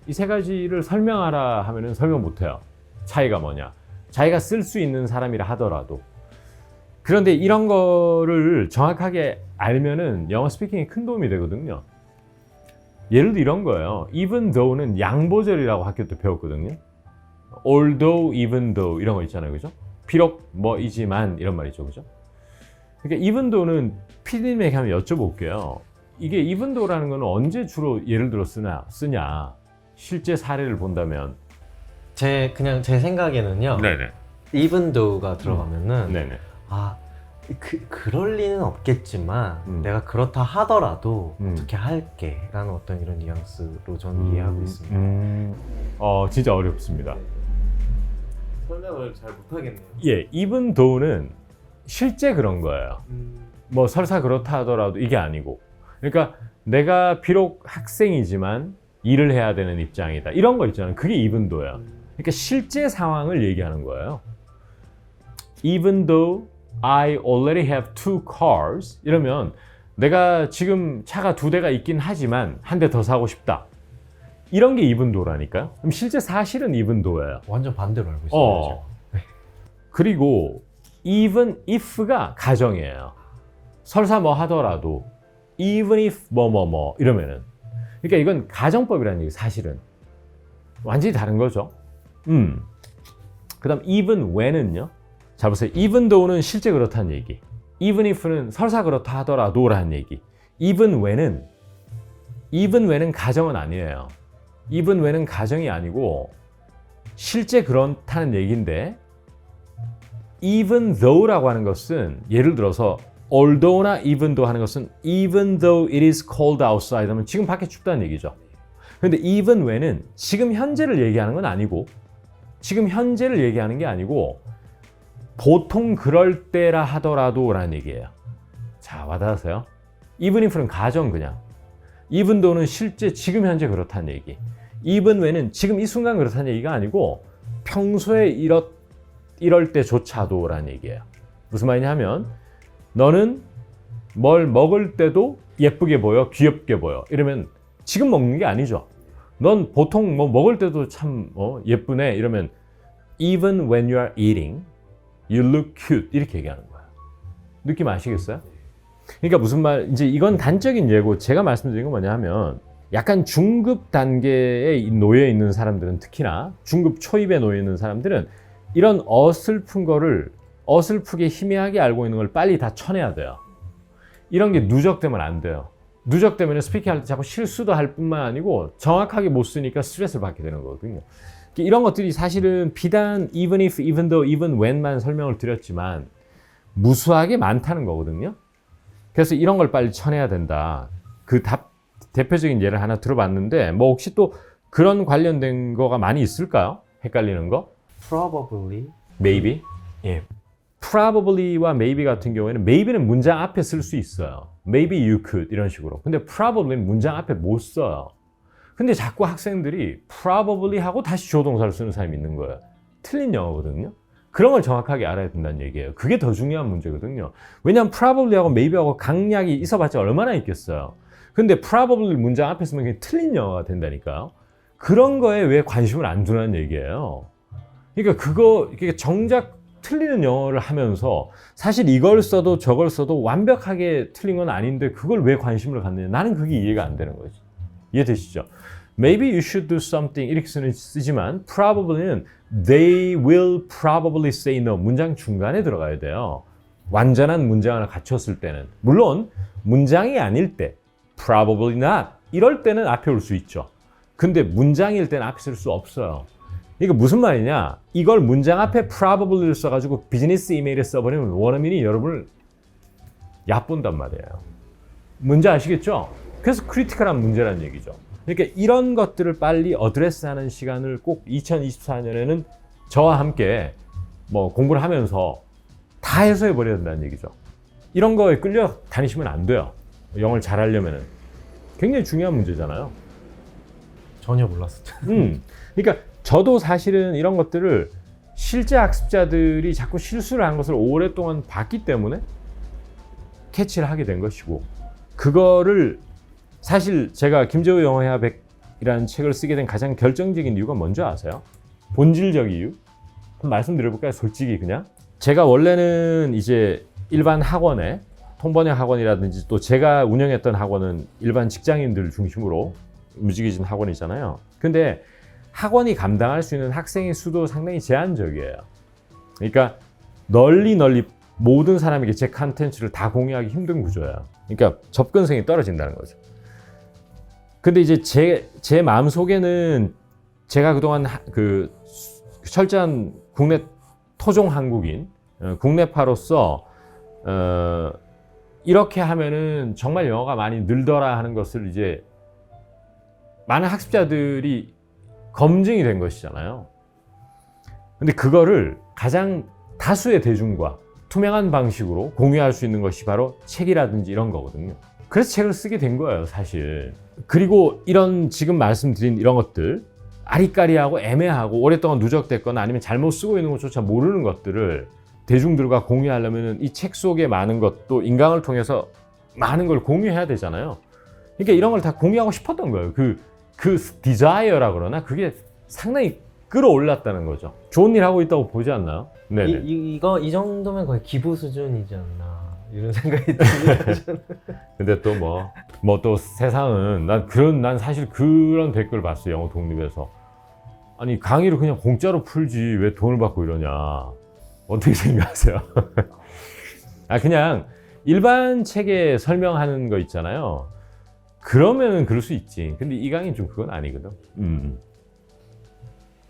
이 세 가지를 설명하라 하면은 설명 못해요. 차이가 뭐냐. 자기가 쓸 수 있는 사람이라 하더라도. 그런데 이런 거를 정확하게 알면은 영어 스피킹에 큰 도움이 되거든요. 예를 들어 이런 거예요. even though는 양보절이라고 학교 때 배웠거든요. although, even though 이런 거 있잖아요. 그죠? 비록 뭐이지만 이런 말이죠. 그죠? 그러니까 even though는 PD님에게 한번 여쭤볼게요. 이게 even though라는 거는 언제 주로 예를 들어 쓰냐? 실제 사례를 본다면 그냥 제 생각에는요. 네네. even though가 들어가면은 네네. 그럴 리는 없겠지만 내가 그렇다 하더라도 어떻게 할게 라는 어떤 이런 뉘앙스로 저는 이해하고 있습니다. 진짜 어렵습니다. 설명을 잘 못하겠네요. 예, even though는 실제 그런 거예요. 뭐 설사 그렇다 하더라도 이게 아니고, 그러니까 내가 비록 학생이지만 일을 해야 되는 입장이다, 이런 거 있잖아요. 그게 even though야. 그러니까 실제 상황을 얘기하는 거예요. Even though I already have two cars, 이러면 내가 지금 차가 2대가 있긴 하지만 한 대 더 사고 싶다, 이런 게 even though라니까요. 그럼 실제 사실은 even though예요. 완전 반대로 알고 있어요. 그리고 even if가 가정이에요. 설사 뭐 하더라도 even if 뭐 이러면은, 그러니까 이건 가정법이라는 얘기, 사실은 완전히 다른 거죠. 그다음 even when은요. 자 보세요. even though는 실제 그렇다는 얘기, even if는 설사 그렇다 하더라도라는 얘기. even when은 가정은 아니에요. even when은 가정이 아니고 실제 그렇다는 얘기인데, even though라고 하는 것은 예를 들어서 although나 even though 하는 것은 even though it is cold outside 하면 지금 밖에 춥다는 얘기죠. 그런데 even when은 지금 현재를 얘기하는 건 아니고, 지금 현재를 얘기하는 게 아니고 보통 그럴 때라 하더라도 라는 얘기예요. 자, 와닿으세요? even if는 가정, 그냥. even though는 실제 지금 현재 그렇다는 얘기. even when은 지금 이 순간 그렇다는 얘기가 아니고 평소에 이럴 때조차도 라는 얘기예요. 무슨 말이냐 하면, 너는 뭘 먹을 때도 예쁘게 보여, 귀엽게 보여, 이러면 지금 먹는 게 아니죠. 넌 보통 뭐 먹을 때도 참 예쁘네, 이러면 even when you are eating you look cute, 이렇게 얘기하는 거야. 느낌 아시겠어요? 그러니까 무슨 말, 이제 이건 단적인 예고, 제가 말씀드린 건 뭐냐 하면, 약간 중급 단계에 놓여 있는 사람들은, 특히나 중급 초입에 놓여 있는 사람들은 이런 어설픈 거를, 어설프게 희미하게 알고 있는 걸 빨리 다 쳐내야 돼요. 이런 게 누적되면 안 돼요. 누적되면 스피킹 할 때 자꾸 실수도 할 뿐만 아니고 정확하게 못 쓰니까 스트레스를 받게 되는 거거든요. 이런 것들이 사실은 비단 even if, even though, even when만 설명을 드렸지만 무수하게 많다는 거거든요. 그래서 이런 걸 빨리 쳐내야 된다. 대표적인 예를 하나 들어봤는데, 뭐 혹시 또 그런 관련된 거가 많이 있을까요? 헷갈리는 거? Probably, Maybe? 예, Probably와 maybe 같은 경우에는 maybe는 문장 앞에 쓸 수 있어요. Maybe you could, 이런 식으로. 근데 probably는 문장 앞에 못 써요. 근데 자꾸 학생들이 probably 하고 다시 조동사를 쓰는 사람이 있는 거예요. 틀린 영어거든요. 그런 걸 정확하게 알아야 된다는 얘기예요. 그게 더 중요한 문제거든요. 왜냐하면 probably하고 maybe하고 강약이 있어봤자 얼마나 있겠어요. 근데 probably 문장 앞에 쓰면 그게 틀린 영어가 된다니까요. 그런 거에 왜 관심을 안 두는 얘기예요. 그러니까 이게 정작 틀리는 영어를 하면서 사실 이걸 써도 저걸 써도 완벽하게 틀린 건 아닌데 그걸 왜 관심을 갖느냐. 나는 그게 이해가 안 되는 거지. 이해되시죠? Maybe you should do something 이렇게 쓰지만 probably는 they will probably say no, 문장 중간에 들어가야 돼요. 완전한 문장을 갖췄을 때는. 물론 문장이 아닐 때 probably not 이럴 때는 앞에 올 수 있죠. 근데 문장일 때는 앞에 쓸 수 없어요. 이거 무슨 말이냐? 이걸 문장 앞에 probably를 써가지고 비즈니스 이메일에 써버리면 원어민이 여러분을 얕본단 말이에요. 문제 아시겠죠? 그래서 크리티컬한 문제라는 얘기죠. 그러니까 이런 것들을 빨리 어드레스하는 시간을 꼭 2024년에는 저와 함께 뭐 공부를 하면서 다 해소해 버려야 된다는 얘기죠. 이런 거에 끌려 다니시면 안 돼요. 영어를 잘하려면은. 굉장히 중요한 문제잖아요. 전혀 몰랐었죠. 그러니까 저도 사실은 이런 것들을 실제 학습자들이 자꾸 실수를 한 것을 오랫동안 봤기 때문에 캐치를 하게 된 것이고, 그거를 사실 제가 김재우 영어회화백이라는 책을 쓰게 된 가장 결정적인 이유가 뭔지 아세요? 본질적 이유? 한번 말씀드려볼까요? 솔직히 그냥. 제가 원래는 이제 일반 학원에, 통번역 학원이라든지 또 제가 운영했던 학원은 일반 직장인들 중심으로 무지개진 학원이잖아요. 근데 학원이 감당할 수 있는 학생의 수도 상당히 제한적이에요. 그러니까 널리 모든 사람에게 제 컨텐츠를 다 공유하기 힘든 구조예요. 그러니까 접근성이 떨어진다는 거죠. 근데 이제 제 마음속에는 제가 그동안 그 철저한 국내 토종 한국인, 국내파로서 이렇게 하면은 정말 영어가 많이 늘더라 하는 것을 이제 많은 학습자들이 검증이 된 것이잖아요. 근데 그거를 가장 다수의 대중과 투명한 방식으로 공유할 수 있는 것이 바로 책이라든지 이런 거거든요. 그래서 책을 쓰게 된 거예요, 사실. 그리고 이런 지금 말씀드린 이런 것들, 아리까리하고 애매하고 오랫동안 누적됐거나 아니면 잘못 쓰고 있는 것조차 모르는 것들을 대중들과 공유하려면 이 책 속에 많은 것도 인강을 통해서 많은 걸 공유해야 되잖아요. 그러니까 이런 걸 다 공유하고 싶었던 거예요. 그 디자이어라 그러나 그게 상당히 끌어올랐다는 거죠. 좋은 일 하고 있다고 보지 않나요? 네네. 이 정도면 거의 기부 수준이지 않나 이런 생각이 듭니다. 근데 또 뭐 또 세상은 난 사실 그런 댓글 봤어요. 영어 독립에서. 아니 강의를 그냥 공짜로 풀지 왜 돈을 받고 이러냐. 어떻게 생각하세요? 그냥 일반 책에 설명하는 거 있잖아요. 그러면은 그럴 수 있지. 근데 이 강의는 좀 그건 아니거든.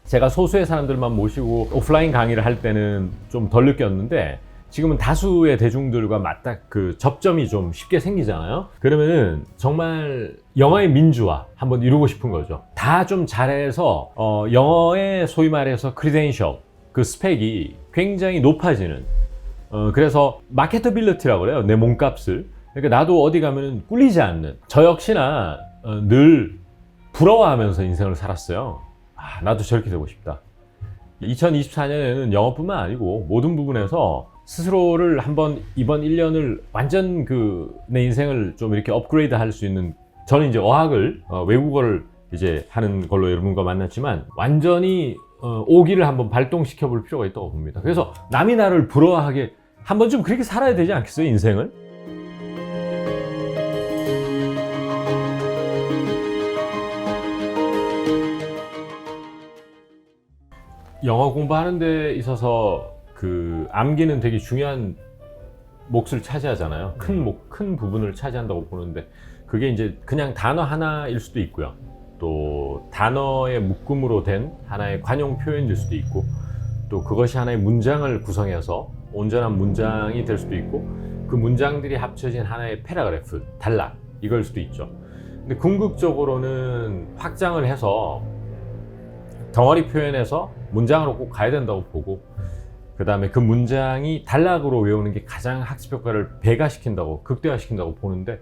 제가 소수의 사람들만 모시고 오프라인 강의를 할 때는 좀 덜 느꼈는데 지금은 다수의 대중들과 맞닥 그 접점이 좀 쉽게 생기잖아요. 그러면은 정말 영어의 민주화 한번 이루고 싶은 거죠. 다 좀 잘해서 영어의 소위 말해서 크리덴셜 그 스펙이 굉장히 높아지는 그래서 마케터빌리티라고 그래요. 내 몸값을. 그러니까 나도 어디 가면 꿀리지 않는 저 역시나 늘 부러워하면서 인생을 살았어요. 나도 저렇게 되고 싶다. 2024년에는 영어뿐만 아니고 모든 부분에서 스스로를 한번 이번 1년을 완전 내 인생을 좀 이렇게 업그레이드 할 수 있는 저는 이제 어학을 외국어를 이제 하는 걸로 여러분과 만났지만 완전히 오기를 한번 발동시켜 볼 필요가 있다고 봅니다. 그래서 남이 나를 부러워하게 한번 좀 그렇게 살아야 되지 않겠어요, 인생을? 영어 공부하는 데 있어서 그 암기는 되게 중요한 몫을 차지하잖아요. 큰 부분을 차지한다고 보는데 그게 이제 그냥 단어 하나일 수도 있고요. 또 단어의 묶음으로 된 하나의 관용 표현일 수도 있고 또 그것이 하나의 문장을 구성해서 온전한 문장이 될 수도 있고 그 문장들이 합쳐진 하나의 패러그래프, 단락 이걸 수도 있죠. 근데 궁극적으로는 확장을 해서 덩어리 표현해서 문장으로 꼭 가야 된다고 보고 그 다음에 그 문장이 단락으로 외우는 게 가장 학습 효과를 배가시킨다고 극대화시킨다고 보는데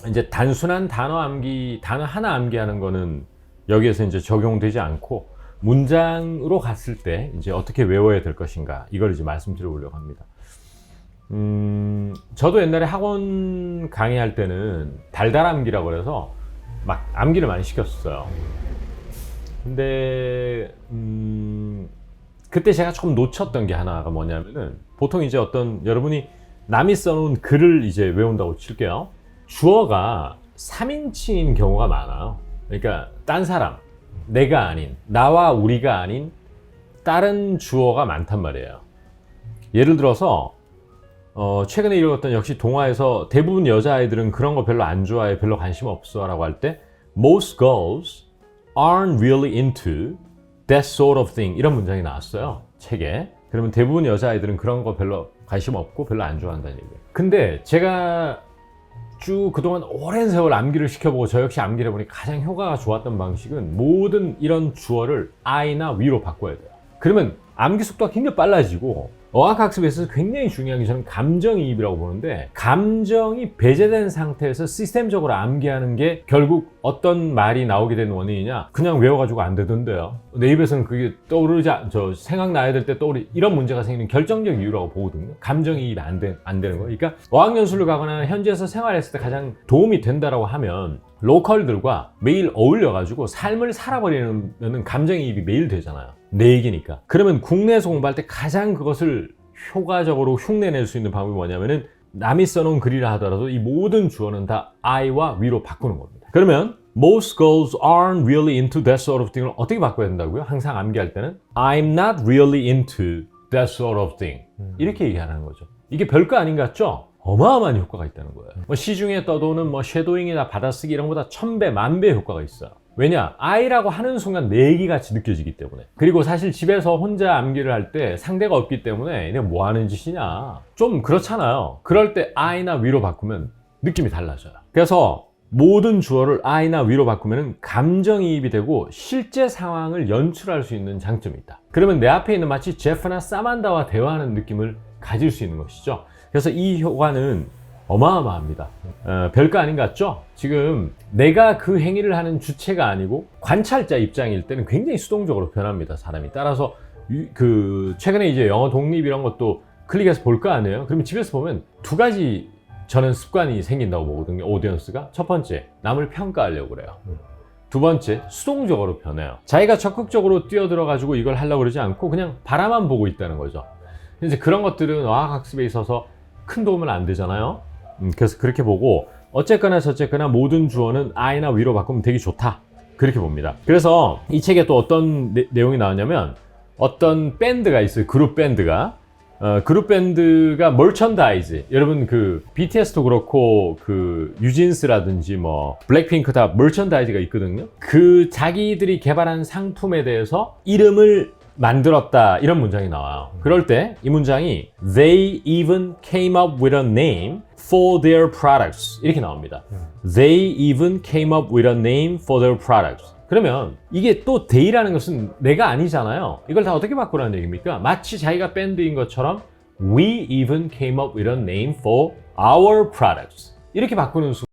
이제 단순한 단어 하나 암기하는 거는 여기에서 이제 적용되지 않고 문장으로 갔을 때 이제 어떻게 외워야 될 것인가 이걸 이제 말씀드려보려고 합니다. 저도 옛날에 학원 강의할 때는 달달 암기라고 그래서 막 암기를 많이 시켰어요. 근데 그때 제가 조금 놓쳤던 게 하나가 뭐냐면은 보통 이제 여러분이 남이 써놓은 글을 이제 외운다고 칠게요. 주어가 3인칭인 경우가 많아요. 그러니까 딴 사람, 내가 아닌, 나와 우리가 아닌 다른 주어가 많단 말이에요. 예를 들어서 최근에 읽었던 역시 동화에서 대부분 여자아이들은 그런 거 별로 안 좋아해, 별로 관심 없어 라고 할 때 Most girls aren't really into that sort of thing 이런 문장이 나왔어요, 책에. 그러면 대부분 여자아이들은 그런 거 별로 관심 없고 별로 안 좋아한다는 얘기예요. 근데 제가 쭉 그동안 오랜 세월 암기를 시켜보고 저 역시 암기를 해보니 가장 효과가 좋았던 방식은 모든 이런 주어를 I나 we로 바꿔야 돼요. 그러면 암기 속도가 굉장히 빨라지고 어학학습에서 굉장히 중요한 게 저는 감정이입이라고 보는데 감정이 배제된 상태에서 시스템적으로 암기하는 게 결국 어떤 말이 나오게 되는 원인이냐 그냥 외워가지고 안 되던데요. 내 입에서는 그게 생각나야 될 때 떠오르 이런 문제가 생기는 결정적 이유라고 보거든요. 감정이입이 안 되는 거예요. 그러니까 어학연수를 가거나 현지에서 생활했을 때 가장 도움이 된다라고 하면 로컬들과 매일 어울려가지고 삶을 살아버리는 감정이입이 매일 되잖아요. 내 얘기니까. 그러면 국내에서 공부할 때 가장 그것을 효과적으로 흉내낼 수 있는 방법이 뭐냐면은 남이 써놓은 글이라 하더라도 이 모든 주어는 다 I와 we로 바꾸는 겁니다. 그러면 Most girls aren't really into that sort of thing을 어떻게 바꿔야 된다고요? 항상 암기할 때는 I'm not really into that sort of thing 이렇게 얘기하는 거죠. 이게 별거 아닌 것 같죠? 어마어마한 효과가 있다는 거예요. 시중에 떠도는 쉐도잉이나 받아쓰기 이런 것보다 1000배, 10,000배 효과가 있어요. 왜냐? I라고 하는 순간 내기 같이 느껴지기 때문에. 그리고 사실 집에서 혼자 암기를 할 때 상대가 없기 때문에 내가 뭐 하는 짓이냐? 좀 그렇잖아요. 그럴 때 I나 위로 바꾸면 느낌이 달라져요. 그래서 모든 주어를 I나 위로 바꾸면 감정이입이 되고 실제 상황을 연출할 수 있는 장점이 있다. 그러면 내 앞에 있는 마치 제프나 사만다와 대화하는 느낌을 가질 수 있는 것이죠. 그래서 이 효과는 어마어마합니다. 별거 아닌 것 같죠? 지금 내가 그 행위를 하는 주체가 아니고 관찰자 입장일 때는 굉장히 수동적으로 변합니다. 사람이. 따라서 최근에 이제 영어 독립 이런 것도 클릭해서 볼 거 아니에요? 그러면 집에서 보면 두 가지 저는 습관이 생긴다고 보거든요. 오디언스가. 첫 번째, 남을 평가하려고 그래요. 두 번째, 수동적으로 변해요. 자기가 적극적으로 뛰어들어가지고 이걸 하려고 그러지 않고 그냥 바라만 보고 있다는 거죠. 이제 그런 것들은 어학학습에 있어서 큰 도움은 안 되잖아요. 그래서 그렇게 보고 어쨌거나 저쨌거나 모든 주어는 I나 위로 바꾸면 되게 좋다. 그렇게 봅니다. 그래서 이 책에 또 어떤 내용이 나왔냐면 어떤 밴드가 있어요. 그룹 밴드가. 그룹 밴드가 머천다이즈. 여러분 그 BTS도 그렇고 그 뉴진스라든지 뭐 블랙핑크 다 머천다이즈가 있거든요. 그 자기들이 개발한 상품에 대해서 이름을 만들었다 이런 문장이 나와요. 그럴 때 이 문장이 They even came up with a name for their products 이렇게 나옵니다. They even came up with a name for their products. 그러면 이게 또 they라는 것은 내가 아니잖아요. 이걸 다 어떻게 바꾸라는 얘기입니까? 마치 자기가 밴드인 것처럼 We even came up with a name for our products 이렇게 바꾸는 순간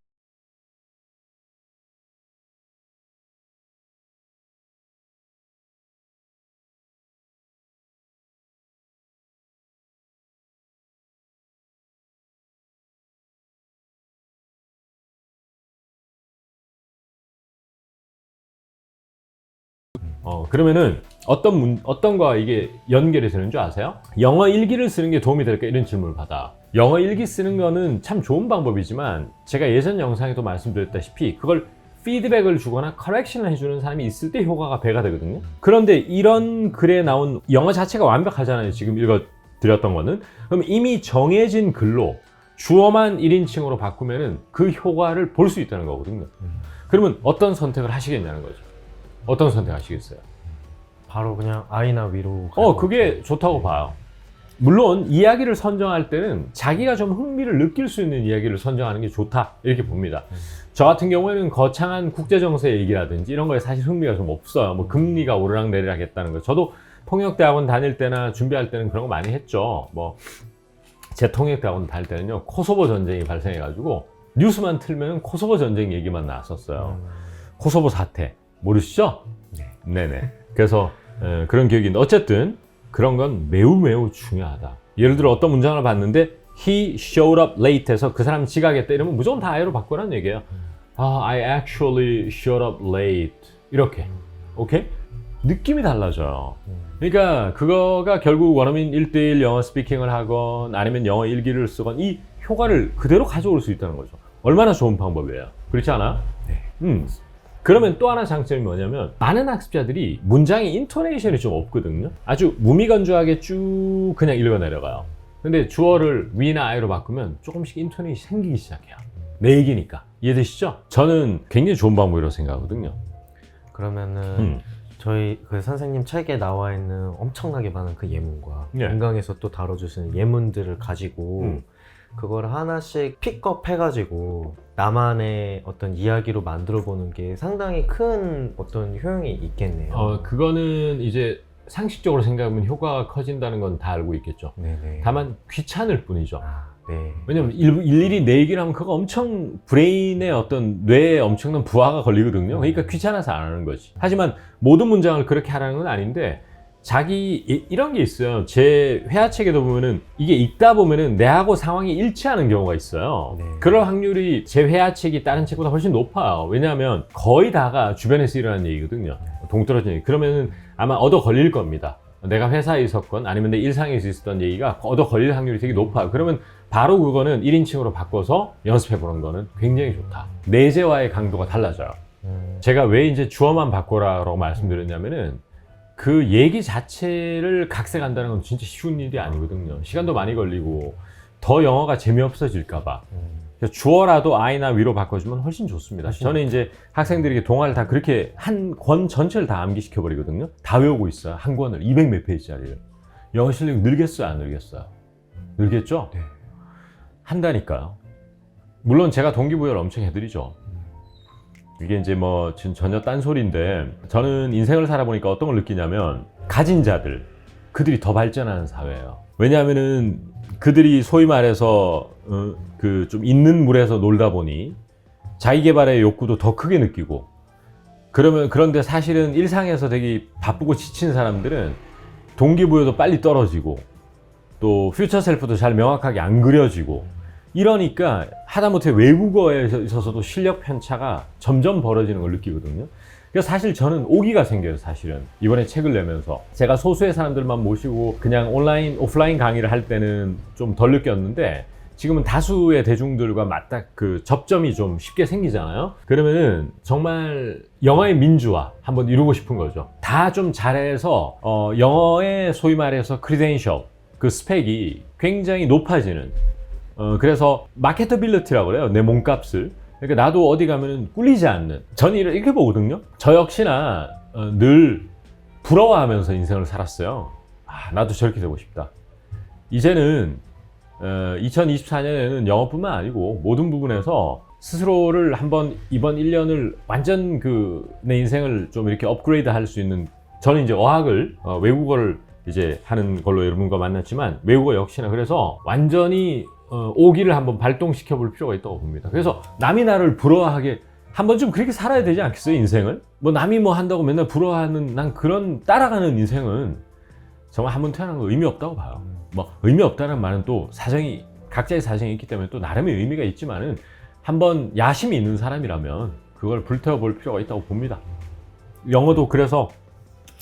그러면은 어떤 거와 이게 연결이 되는 줄 아세요? 영어 일기를 쓰는 게 도움이 될까? 이런 질문을 받아. 영어 일기 쓰는 거는 참 좋은 방법이지만 제가 예전 영상에도 말씀드렸다시피 그걸 피드백을 주거나 커렉션을 해주는 사람이 있을 때 효과가 배가 되거든요. 그런데 이런 글에 나온 영어 자체가 완벽하잖아요. 지금 읽어드렸던 거는. 그럼 이미 정해진 글로 주어만 1인칭으로 바꾸면은 그 효과를 볼 수 있다는 거거든요. 그러면 어떤 선택을 하시겠냐는 거죠. 어떤 선택 하시겠어요? 바로 그냥 I나 위로 그게 좋다고 봐요. 물론 이야기를 선정할 때는 자기가 좀 흥미를 느낄 수 있는 이야기를 선정하는 게 좋다 이렇게 봅니다. 저 같은 경우에는 거창한 국제정세 얘기라든지 이런 거에 사실 흥미가 좀 없어요. 뭐 금리가 오르락내리락 했다는 거. 저도 통역대학원 다닐 때나 준비할 때는 그런 거 많이 했죠. 뭐 제 통역대학원 다닐 때는요 코소보 전쟁이 발생해가지고 뉴스만 틀면 코소보 전쟁 얘기만 나왔었어요. 코소보 사태 모르시죠? 네. 네네. 그래서 그런 기억이 있는데 어쨌든 그런 건 매우 중요하다. 예를 들어 어떤 문장을 봤는데 He showed up late 해서 그 사람 지각했다 이러면 무조건 다 I로 바꾸라는 얘기예요. I actually showed up late 이렇게. 오케이? 느낌이 달라져요. 그러니까 그거가 결국 원어민 1:1 영어 스피킹을 하건 아니면 영어 일기를 쓰건 이 효과를 그대로 가져올 수 있다는 거죠. 얼마나 좋은 방법이에요. 그렇지 않아? 네. 그러면 또 하나 장점이 뭐냐면 많은 학습자들이 문장의 인토네이션이 좀 없거든요. 아주 무미건조하게 쭉 그냥 읽어 내려가요. 근데 주어를 we나 I로 바꾸면 조금씩 인토네이션이 생기기 시작해요. 내 얘기니까. 이해되시죠? 저는 굉장히 좋은 방법이라고 생각하거든요. 그러면은 저희 그 선생님 책에 나와 있는 엄청나게 많은 그 예문과 네. 은강에서 또 다뤄주시는 예문들을 가지고 그걸 하나씩 픽업 해가지고 나만의 어떤 이야기로 만들어 보는 게 상당히 큰 어떤 효용이 있겠네요. 그거는 이제 상식적으로 생각하면 효과가 커진다는 건 다 알고 있겠죠. 네네. 다만 귀찮을 뿐이죠. 네. 왜냐면 일일이 내 얘기를 하면 그거 엄청 브레인에 어떤 뇌에 엄청난 부하가 걸리거든요. 그러니까 귀찮아서 안 하는 거지. 하지만 모든 문장을 그렇게 하라는 건 아닌데 이런 게 있어요. 제 회화책에도 보면은 이게 읽다 보면은 내하고 상황이 일치하는 경우가 있어요. 네. 그럴 확률이 제 회화책이 다른 책보다 훨씬 높아요. 왜냐하면 거의 다가 주변에서 일어나는 얘기거든요. 동떨어진 얘기. 그러면은 아마 얻어 걸릴 겁니다. 내가 회사에 있었건 아니면 내 일상에서 있었던 얘기가 얻어 걸릴 확률이 되게 높아요. 그러면 바로 그거는 1인칭으로 바꿔서 연습해 보는 거는 굉장히 좋다. 내재와의 강도가 달라져요. 제가 왜 이제 주어만 바꿔라라고 말씀드렸냐면은 그 얘기 자체를 각색한다는 건 진짜 쉬운 일이 아니거든요. 시간도 많이 걸리고 더 영어가 재미없어질까 봐. 그래서 주어라도 I나 we로 바꿔주면 훨씬 좋습니다. 저는 이제 학생들에게 동화를 다 그렇게 한 권 전체를 다 암기시켜 버리거든요. 다 외우고 있어요. 한 권을 200 몇 페이지짜리를. 영어 실력이 늘겠어요, 안 늘겠어요? 늘겠죠? 네. 한다니까요. 물론 제가 동기부여를 엄청 해드리죠. 이게 이제 뭐 지금 전혀 딴소리인데, 저는 인생을 살아보니까 어떤 걸 느끼냐면, 가진 자들, 그들이 더 발전하는 사회예요. 왜냐하면은 그들이 소위 말해서 그 좀 있는 물에서 놀다 보니 자기 개발의 욕구도 더 크게 느끼고, 그런데 사실은 일상에서 되게 바쁘고 지친 사람들은 동기부여도 빨리 떨어지고 또 퓨처 셀프도 잘 명확하게 안 그려지고, 이러니까 하다못해 외국어에 있어서도 실력 편차가 점점 벌어지는 걸 느끼거든요. 그래서 사실 저는 오기가 생겨요. 사실은 이번에 책을 내면서 제가 소수의 사람들만 모시고 그냥 온라인 오프라인 강의를 할 때는 좀 덜 느꼈는데, 지금은 다수의 대중들과 맞닥 그 접점이 좀 쉽게 생기잖아요. 그러면은 정말 영어의 민주화 한번 이루고 싶은 거죠. 다 좀 잘해서 영어의 소위 말해서 크리덴셜, 그 스펙이 굉장히 높아지는, 그래서 마케터빌리티라고 그래요. 내 몸값을. 그러니까 나도 어디 가면은 꿀리지 않는, 저는 이렇게 보거든요. 저 역시나 늘 부러워하면서 인생을 살았어요. 나도 저렇게 되고 싶다. 이제는 2024년에는 영어뿐만 아니고 모든 부분에서 스스로를 한번 이번 1년을 완전 내 인생을 좀 이렇게 업그레이드 할 수 있는, 저는 이제 어학을 외국어를 이제 하는 걸로 여러분과 만났지만, 외국어 역시나 그래서 완전히 오기를 한번 발동시켜 볼 필요가 있다고 봅니다. 그래서 남이 나를 부러워하게 한번 좀 그렇게 살아야 되지 않겠어요, 인생을? 뭐 남이 뭐 한다고 맨날 부러워하는, 난 그런 따라가는 인생은 정말 한번 태어난 거 의미 없다고 봐요. 뭐 의미 없다는 말은 또 사정이, 각자의 사정이 있기 때문에 또 나름의 의미가 있지만은, 한번 야심이 있는 사람이라면 그걸 불태워 볼 필요가 있다고 봅니다. 영어도 그래서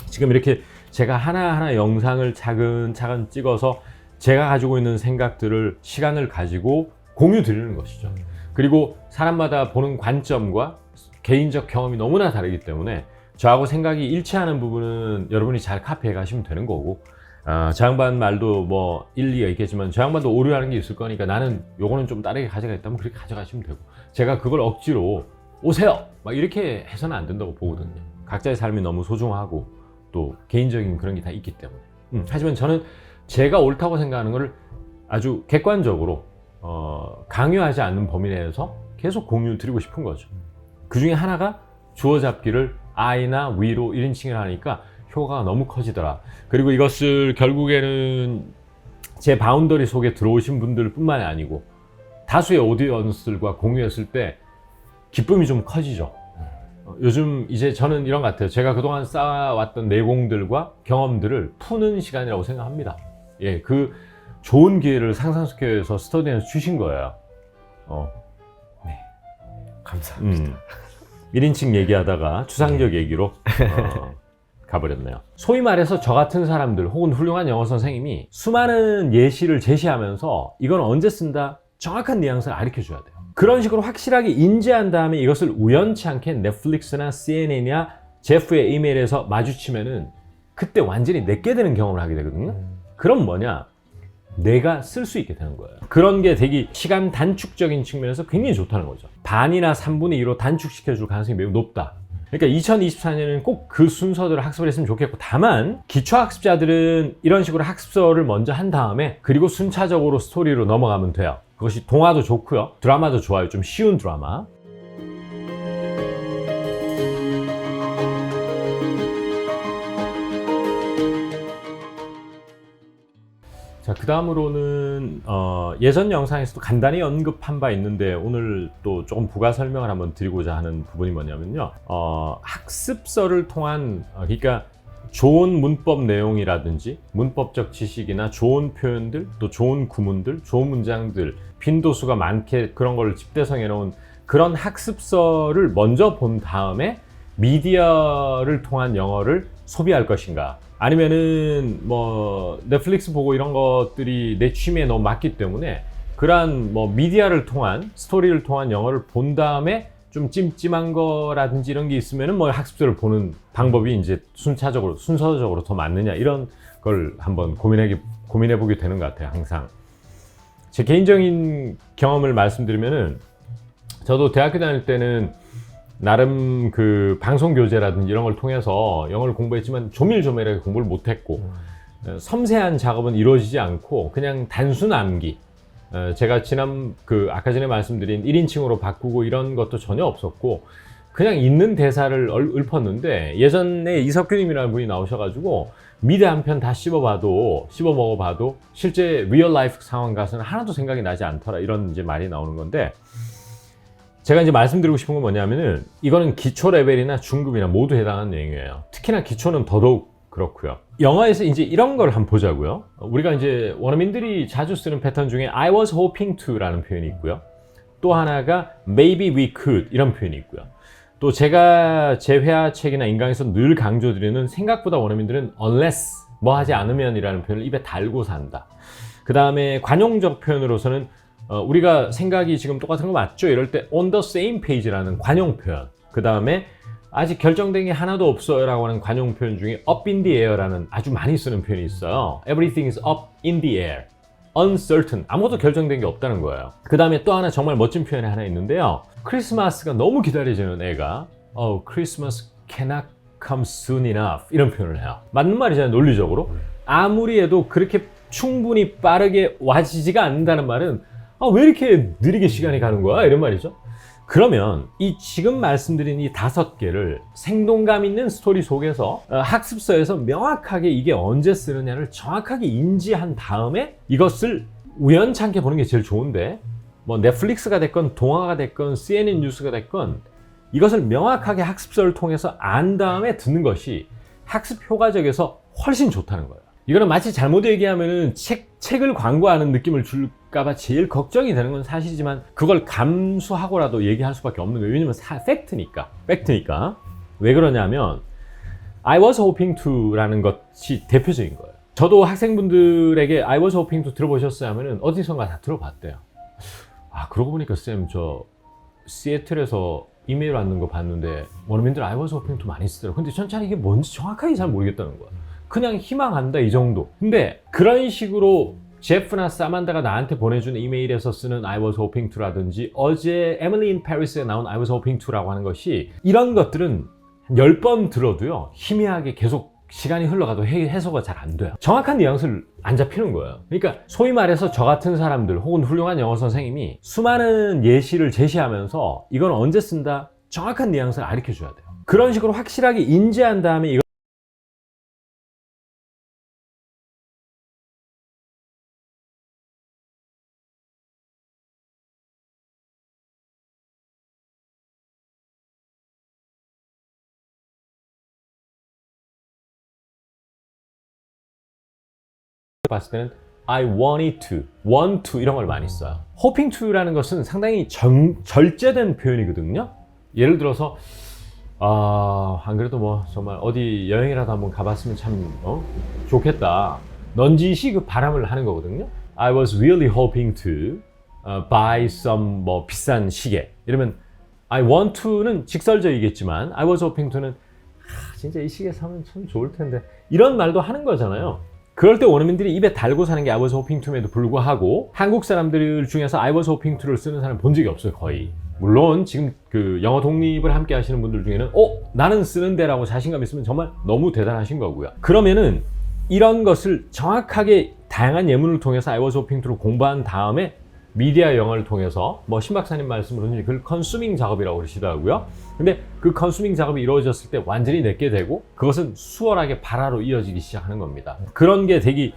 지금 이렇게 제가 하나하나 영상을 차근차근 찍어서 제가 가지고 있는 생각들을 시간을 가지고 공유 드리는 것이죠. 그리고 사람마다 보는 관점과 개인적 경험이 너무나 다르기 때문에 저하고 생각이 일치하는 부분은 여러분이 잘 카피해 가시면 되는 거고, 저 양반 말도 뭐 일리가 있겠지만 저 양반도 오류하는 게 있을 거니까 나는 요거는 좀 다르게 가져가겠다면 그렇게 가져가시면 되고, 제가 그걸 억지로 오세요! 막 이렇게 해서는 안 된다고 보거든요. 각자의 삶이 너무 소중하고 또 개인적인 그런 게 다 있기 때문에. 하지만 저는 제가 옳다고 생각하는 것을 아주 객관적으로 강요하지 않는 범위 내에서 계속 공유 드리고 싶은 거죠. 그 중에 하나가 주어 잡기를 I나 we로 1인칭을 하니까 효과가 너무 커지더라. 그리고 이것을 결국에는 제 바운더리 속에 들어오신 분들 뿐만이 아니고 다수의 오디언스들과 공유했을 때 기쁨이 좀 커지죠. 요즘 이제 저는 이런 것 같아요. 제가 그동안 쌓아왔던 내공들과 경험들을 푸는 시간이라고 생각합니다. 예, 그 좋은 기회를 상상스퀘어에서 스터디에서 주신 거예요. 네, 감사합니다. 1인칭 얘기하다가 추상적 얘기로 가버렸네요. 소위 말해서 저 같은 사람들 혹은 훌륭한 영어 선생님이 수많은 예시를 제시하면서 이건 언제 쓴다? 정확한 뉘앙스를 가르쳐줘야 돼요. 그런 식으로 확실하게 인지한 다음에 이것을 우연치 않게 넷플릭스나 CNN이나 제프의 이메일에서 마주치면은 그때 완전히 내게 되는 경험을 하게 되거든요. 그럼 뭐냐? 내가 쓸 수 있게 되는 거예요. 그런 게 되게 시간 단축적인 측면에서 굉장히 좋다는 거죠. 반이나 3분의 2로 단축시켜줄 가능성이 매우 높다. 그러니까 2024년에는 꼭 그 순서대로 학습을 했으면 좋겠고, 다만 기초학습자들은 이런 식으로 학습서를 먼저 한 다음에 그리고 순차적으로 스토리로 넘어가면 돼요. 그것이 동화도 좋고요, 드라마도 좋아요. 좀 쉬운 드라마. 자, 그 다음으로는 예전 영상에서도 간단히 언급한 바 있는데 오늘 또 조금 부가 설명을 한번 드리고자 하는 부분이 뭐냐면요, 학습서를 통한 그러니까 좋은 문법 내용이라든지 문법적 지식이나 좋은 표현들, 또 좋은 구문들, 좋은 문장들, 빈도수가 많게 그런 걸 집대성해 놓은 그런 학습서를 먼저 본 다음에 미디어를 통한 영어를 소비할 것인가, 아니면은 뭐 넷플릭스 보고 이런 것들이 내 취미에 너무 맞기 때문에 그러한 뭐 미디어를 통한, 스토리를 통한 영어를 본 다음에 좀 찜찜한 거라든지 이런 게 있으면은 뭐 학습서를 보는 방법이 이제 순서적으로 더 맞느냐, 이런 걸 한번 고민해 보게 되는 것 같아요. 항상 제 개인적인 경험을 말씀드리면은 저도 대학교 다닐 때는 나름 그 방송 교재라든지 이런 걸 통해서 영어를 공부했지만 조밀조밀하게 공부를 못했고 섬세한 작업은 이루어지지 않고 그냥 단순 암기, 제가 아까 전에 말씀드린 1인칭으로 바꾸고 이런 것도 전혀 없었고 그냥 있는 대사를 읊었는데, 예전에 이석규님이라는 분이 나오셔가지고 미드 한 편 다 씹어 먹어봐도 실제 리얼 라이프 상황 가서는 하나도 생각이 나지 않더라, 이런 이제 말이 나오는 건데, 제가 이제 말씀드리고 싶은 건 뭐냐면은 이거는 기초 레벨이나 중급이나 모두 해당하는 내용이에요. 특히나 기초는 더더욱 그렇고요. 영어에서 이제 이런 걸 한번 보자고요. 우리가 이제 원어민들이 자주 쓰는 패턴 중에 I was hoping to라는 표현이 있고요. 또 하나가 maybe we could 이런 표현이 있고요. 또 제가 제 회화책이나 인강에서 늘 강조드리는 생각보다 원어민들은 unless 뭐 하지 않으면이라는 표현을 입에 달고 산다. 그 다음에 관용적 표현으로서는 우리가 생각이 지금 똑같은 거 맞죠? 이럴 때 on the same page라는 관용 표현. 그 다음에 아직 결정된 게 하나도 없어요 라고 하는 관용 표현 중에 up in the air라는 아주 많이 쓰는 표현이 있어요. Everything is up in the air. uncertain. 아무것도 결정된 게 없다는 거예요. 그 다음에 또 하나 정말 멋진 표현이 하나 있는데요. 크리스마스가 너무 기다려지는 애가 Christmas cannot come soon enough 이런 표현을 해요. 맞는 말이잖아요, 논리적으로. 아무리 해도 그렇게 충분히 빠르게 와지지가 않는다는 말은 왜 이렇게 느리게 시간이 가는 거야? 이런 말이죠. 그러면 이 지금 말씀드린 이 5개를 생동감 있는 스토리 속에서 학습서에서 명확하게 이게 언제 쓰느냐를 정확하게 인지한 다음에 이것을 우연찮게 보는 게 제일 좋은데, 뭐 넷플릭스가 됐건 동화가 됐건 CNN 뉴스가 됐건 이것을 명확하게 학습서를 통해서 안 다음에 듣는 것이 학습 효과적에서 훨씬 좋다는 거예요. 이거는 마치 잘못 얘기하면은 책을 광고하는 느낌을 줄까봐 제일 걱정이 되는 건 사실이지만 그걸 감수하고라도 얘기할 수밖에 없는 거예요. 왜냐면 팩트니까. 왜 그러냐면 I was hoping to라는 것이 대표적인 거예요. 저도 학생분들에게 I was hoping to 들어보셨어요 하면은 어디선가 다 들어봤대요. 그러고 보니까 쌤 저 시애틀에서 이메일 왔는 거 봤는데 원어민들 I was hoping to 많이 쓰더라고요. 근데 전 잘 이게 뭔지 정확하게 잘 모르겠다는 거야. 그냥 희망한다 이 정도. 근데 그런 식으로 제프나 사만다가 나한테 보내준 이메일에서 쓰는 I was hoping to라든지 어제 에밀리 인 페리스에 나온 I was hoping to라고 하는 것이, 이런 것들은 10번 들어도요 희미하게 계속 시간이 흘러가도 해석가 잘 안 돼요. 정확한 뉘앙스를 안 잡히는 거예요. 그러니까 소위 말해서 저 같은 사람들 혹은 훌륭한 영어 선생님이 수많은 예시를 제시하면서 이건 언제 쓴다 정확한 뉘앙스를 가르쳐 줘야 돼요. 그런 식으로 확실하게 인지한 다음에 이거 봤을 때는 I wanted to, want to 이런 걸 많이 써요. hoping to라는 것은 상당히 절제된 표현이거든요. 예를 들어서 안 그래도 뭐 정말 어디 여행이라도 한번 가봤으면 참 좋겠다. 넌지시 그 바람을 하는 거거든요. I was really hoping to buy some 뭐 비싼 시계. 이러면 I want to는 직설적이겠지만 I was hoping to는 진짜 이 시계 사면 참 좋을 텐데 이런 말도 하는 거잖아요. 그럴 때 원어민들이 입에 달고 사는 게 I was hoping to에도 불구하고 한국 사람들 중에서 I was hoping to를 쓰는 사람 본 적이 없어요, 거의. 물론 지금 그 영어 독립을 함께 하시는 분들 중에는 나는 쓰는데 라고 자신감 있으면 정말 너무 대단하신 거고요. 그러면은 이런 것을 정확하게 다양한 예문을 통해서 I was hoping to를 공부한 다음에 미디어 영어를 통해서 뭐 신박사님 말씀으로는 그걸 컨슈밍 작업이라고 그러시더라고요. 근데 그 컨슈밍 작업이 이루어졌을 때 완전히 내게 되고 그것은 수월하게 발화로 이어지기 시작하는 겁니다. 그런 게 되게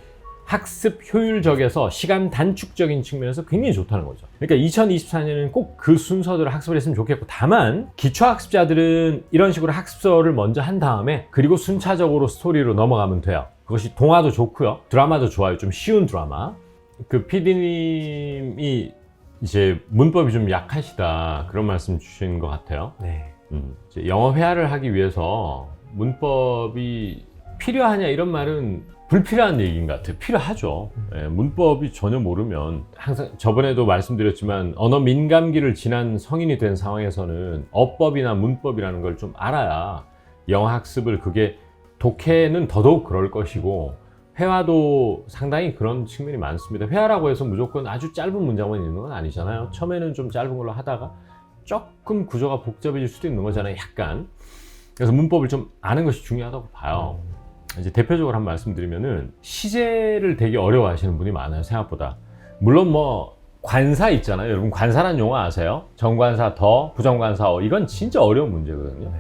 학습 효율적에서 시간 단축적인 측면에서 굉장히 좋다는 거죠. 그러니까 2024년에는 꼭 그 순서대로 학습을 했으면 좋겠고, 다만 기초학습자들은 이런 식으로 학습서를 먼저 한 다음에 그리고 순차적으로 스토리로 넘어가면 돼요. 그것이 동화도 좋고요, 드라마도 좋아요. 좀 쉬운 드라마. 그 PD님이 이제 문법이 좀 약하시다 그런 말씀 주신 것 같아요. 네. 이제 영어 회화를 하기 위해서 문법이 필요하냐 이런 말은 불필요한 얘기인 것 같아요. 필요하죠. 예, 문법이 전혀 모르면 항상 저번에도 말씀드렸지만 언어 민감기를 지난 성인이 된 상황에서는 어법이나 문법이라는 걸 좀 알아야 영어 학습을, 그게 독해는 더더욱 그럴 것이고 회화도 상당히 그런 측면이 많습니다. 회화라고 해서 무조건 아주 짧은 문장만 있는 건 아니잖아요. 처음에는 좀 짧은 걸로 하다가 조금 구조가 복잡해질 수도 있는 거잖아요. 약간. 그래서 문법을 좀 아는 것이 중요하다고 봐요. 이제 대표적으로 한 말씀 드리면은 시제를 되게 어려워하시는 분이 많아요. 생각보다. 물론 뭐 관사 있잖아요. 여러분 관사란 용어 아세요? 정관사 더, 부정관사 어. 이건 진짜 어려운 문제거든요.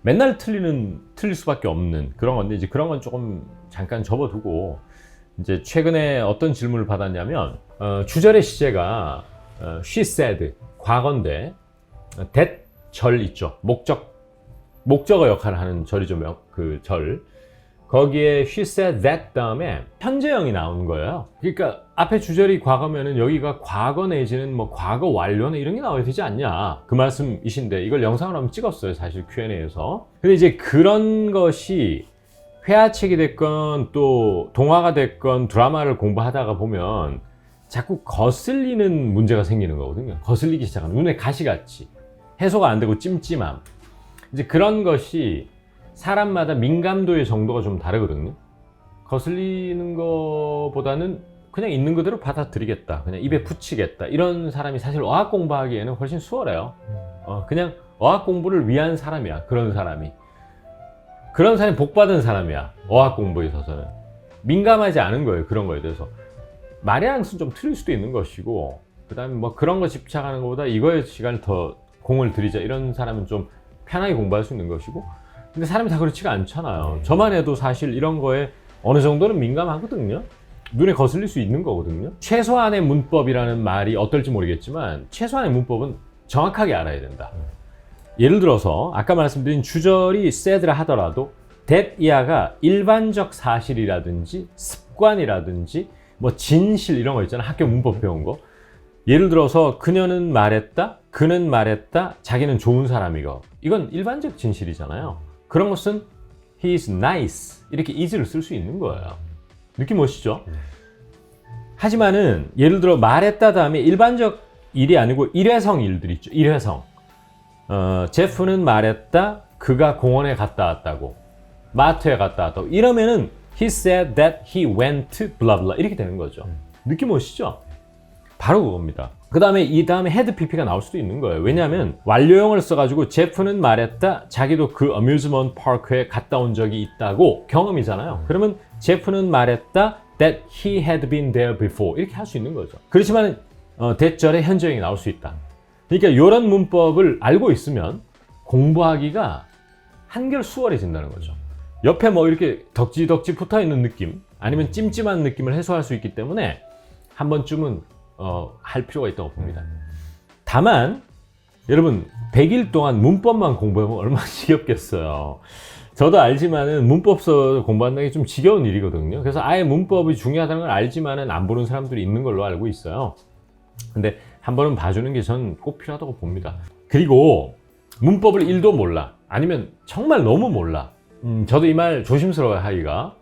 맨날 틀릴 수밖에 없는 그런 건데 이제 그런 건 조금 잠깐 접어두고 이제 최근에 어떤 질문을 받았냐면 주절의 시제가 she said 과거인데 that 절 있죠. 목적어 역할을 하는 절이죠. 그 절. 거기에 she said that 다음에 현재형이 나오는 거예요. 그러니까 앞에 주절이 과거면은 여기가 과거 내지는 뭐 과거 완료나 이런 게 나와야 되지 않냐. 그 말씀이신데 이걸 영상으로 한번 찍었어요. 사실 Q&A에서. 근데 이제 그런 것이 회화책이 됐건 또 동화가 됐건 드라마를 공부하다가 보면 자꾸 거슬리는 문제가 생기는 거거든요. 거슬리기 시작하는 눈에 가시같이 해소가 안 되고 찜찜함. 이제 그런 것이 사람마다 민감도의 정도가 좀 다르거든요. 거슬리는 것보다는 그냥 있는 그대로 받아들이겠다. 그냥 입에 붙이겠다. 이런 사람이 사실 어학 공부하기에는 훨씬 수월해요. 그냥 어학 공부를 위한 사람이야. 그런 사람이. 그런 사람이 복받은 사람이야. 어학 공부에 있어서는. 민감하지 않은 거예요. 그런 거에 대해서. 말의 앙수 좀 틀릴 수도 있는 것이고 그 다음에 뭐 그런 거 집착하는 것보다 이거에 시간을 더 공을 들이자. 이런 사람은 좀 편하게 공부할 수 있는 것이고 근데 사람이 다 그렇지가 않잖아요. 저만 해도 사실 이런 거에 어느 정도는 민감하거든요. 눈에 거슬릴 수 있는 거거든요. 최소한의 문법이라는 말이 어떨지 모르겠지만 최소한의 문법은 정확하게 알아야 된다. 예를 들어서 아까 말씀드린 주절이 said라 하더라도 that 이하가 일반적 사실이라든지 습관이라든지 뭐 진실 이런 거 있잖아요. 학교 문법 배운 거. 예를 들어서 그녀는 말했다, 그는 말했다, 자기는 좋은 사람이고 이건 일반적 진실이잖아요. 그런 것은 he is nice 이렇게 is를 쓸 수 있는 거예요. 느낌 오시죠? 하지만은 예를 들어 말했다 다음에 일반적 일이 아니고 일회성 일들 있죠. 일회성. 제프는 말했다, 그가 공원에 갔다 왔다고, 마트에 갔다 왔다고. 이러면은 he said that he went to blah blah 이렇게 되는 거죠. 느낌 오시죠? 바로 그겁니다. 그 다음에 이 다음에 헤드 PP가 나올 수도 있는 거예요. 왜냐하면 완료형을 써가지고 제프는 말했다, 자기도 그 어뮤즈먼트 파크에 갔다 온 적이 있다고 경험이잖아요. 그러면 제프는 말했다 that he had been there before 이렇게 할 수 있는 거죠. 그렇지만 대절에 현재형이 나올 수 있다. 그러니까 이런 문법을 알고 있으면 공부하기가 한결 수월해진다는 거죠. 옆에 뭐 이렇게 덕지덕지 붙어있는 느낌 아니면 찜찜한 느낌을 해소할 수 있기 때문에 한 번쯤은 할 필요가 있다고 봅니다. 다만 여러분 100일 동안 문법만 공부하면 얼마나 지겹겠어요. 저도 알지만은 문법서 공부한다는 게 좀 지겨운 일이거든요. 그래서 아예 문법이 중요하다는 걸 알지만은 안 보는 사람들이 있는 걸로 알고 있어요. 근데 한 번은 봐주는 게 전 꼭 필요하다고 봅니다. 그리고 문법을 1도 몰라 아니면 정말 너무 몰라. 저도 이 말 조심스러워요. 하기가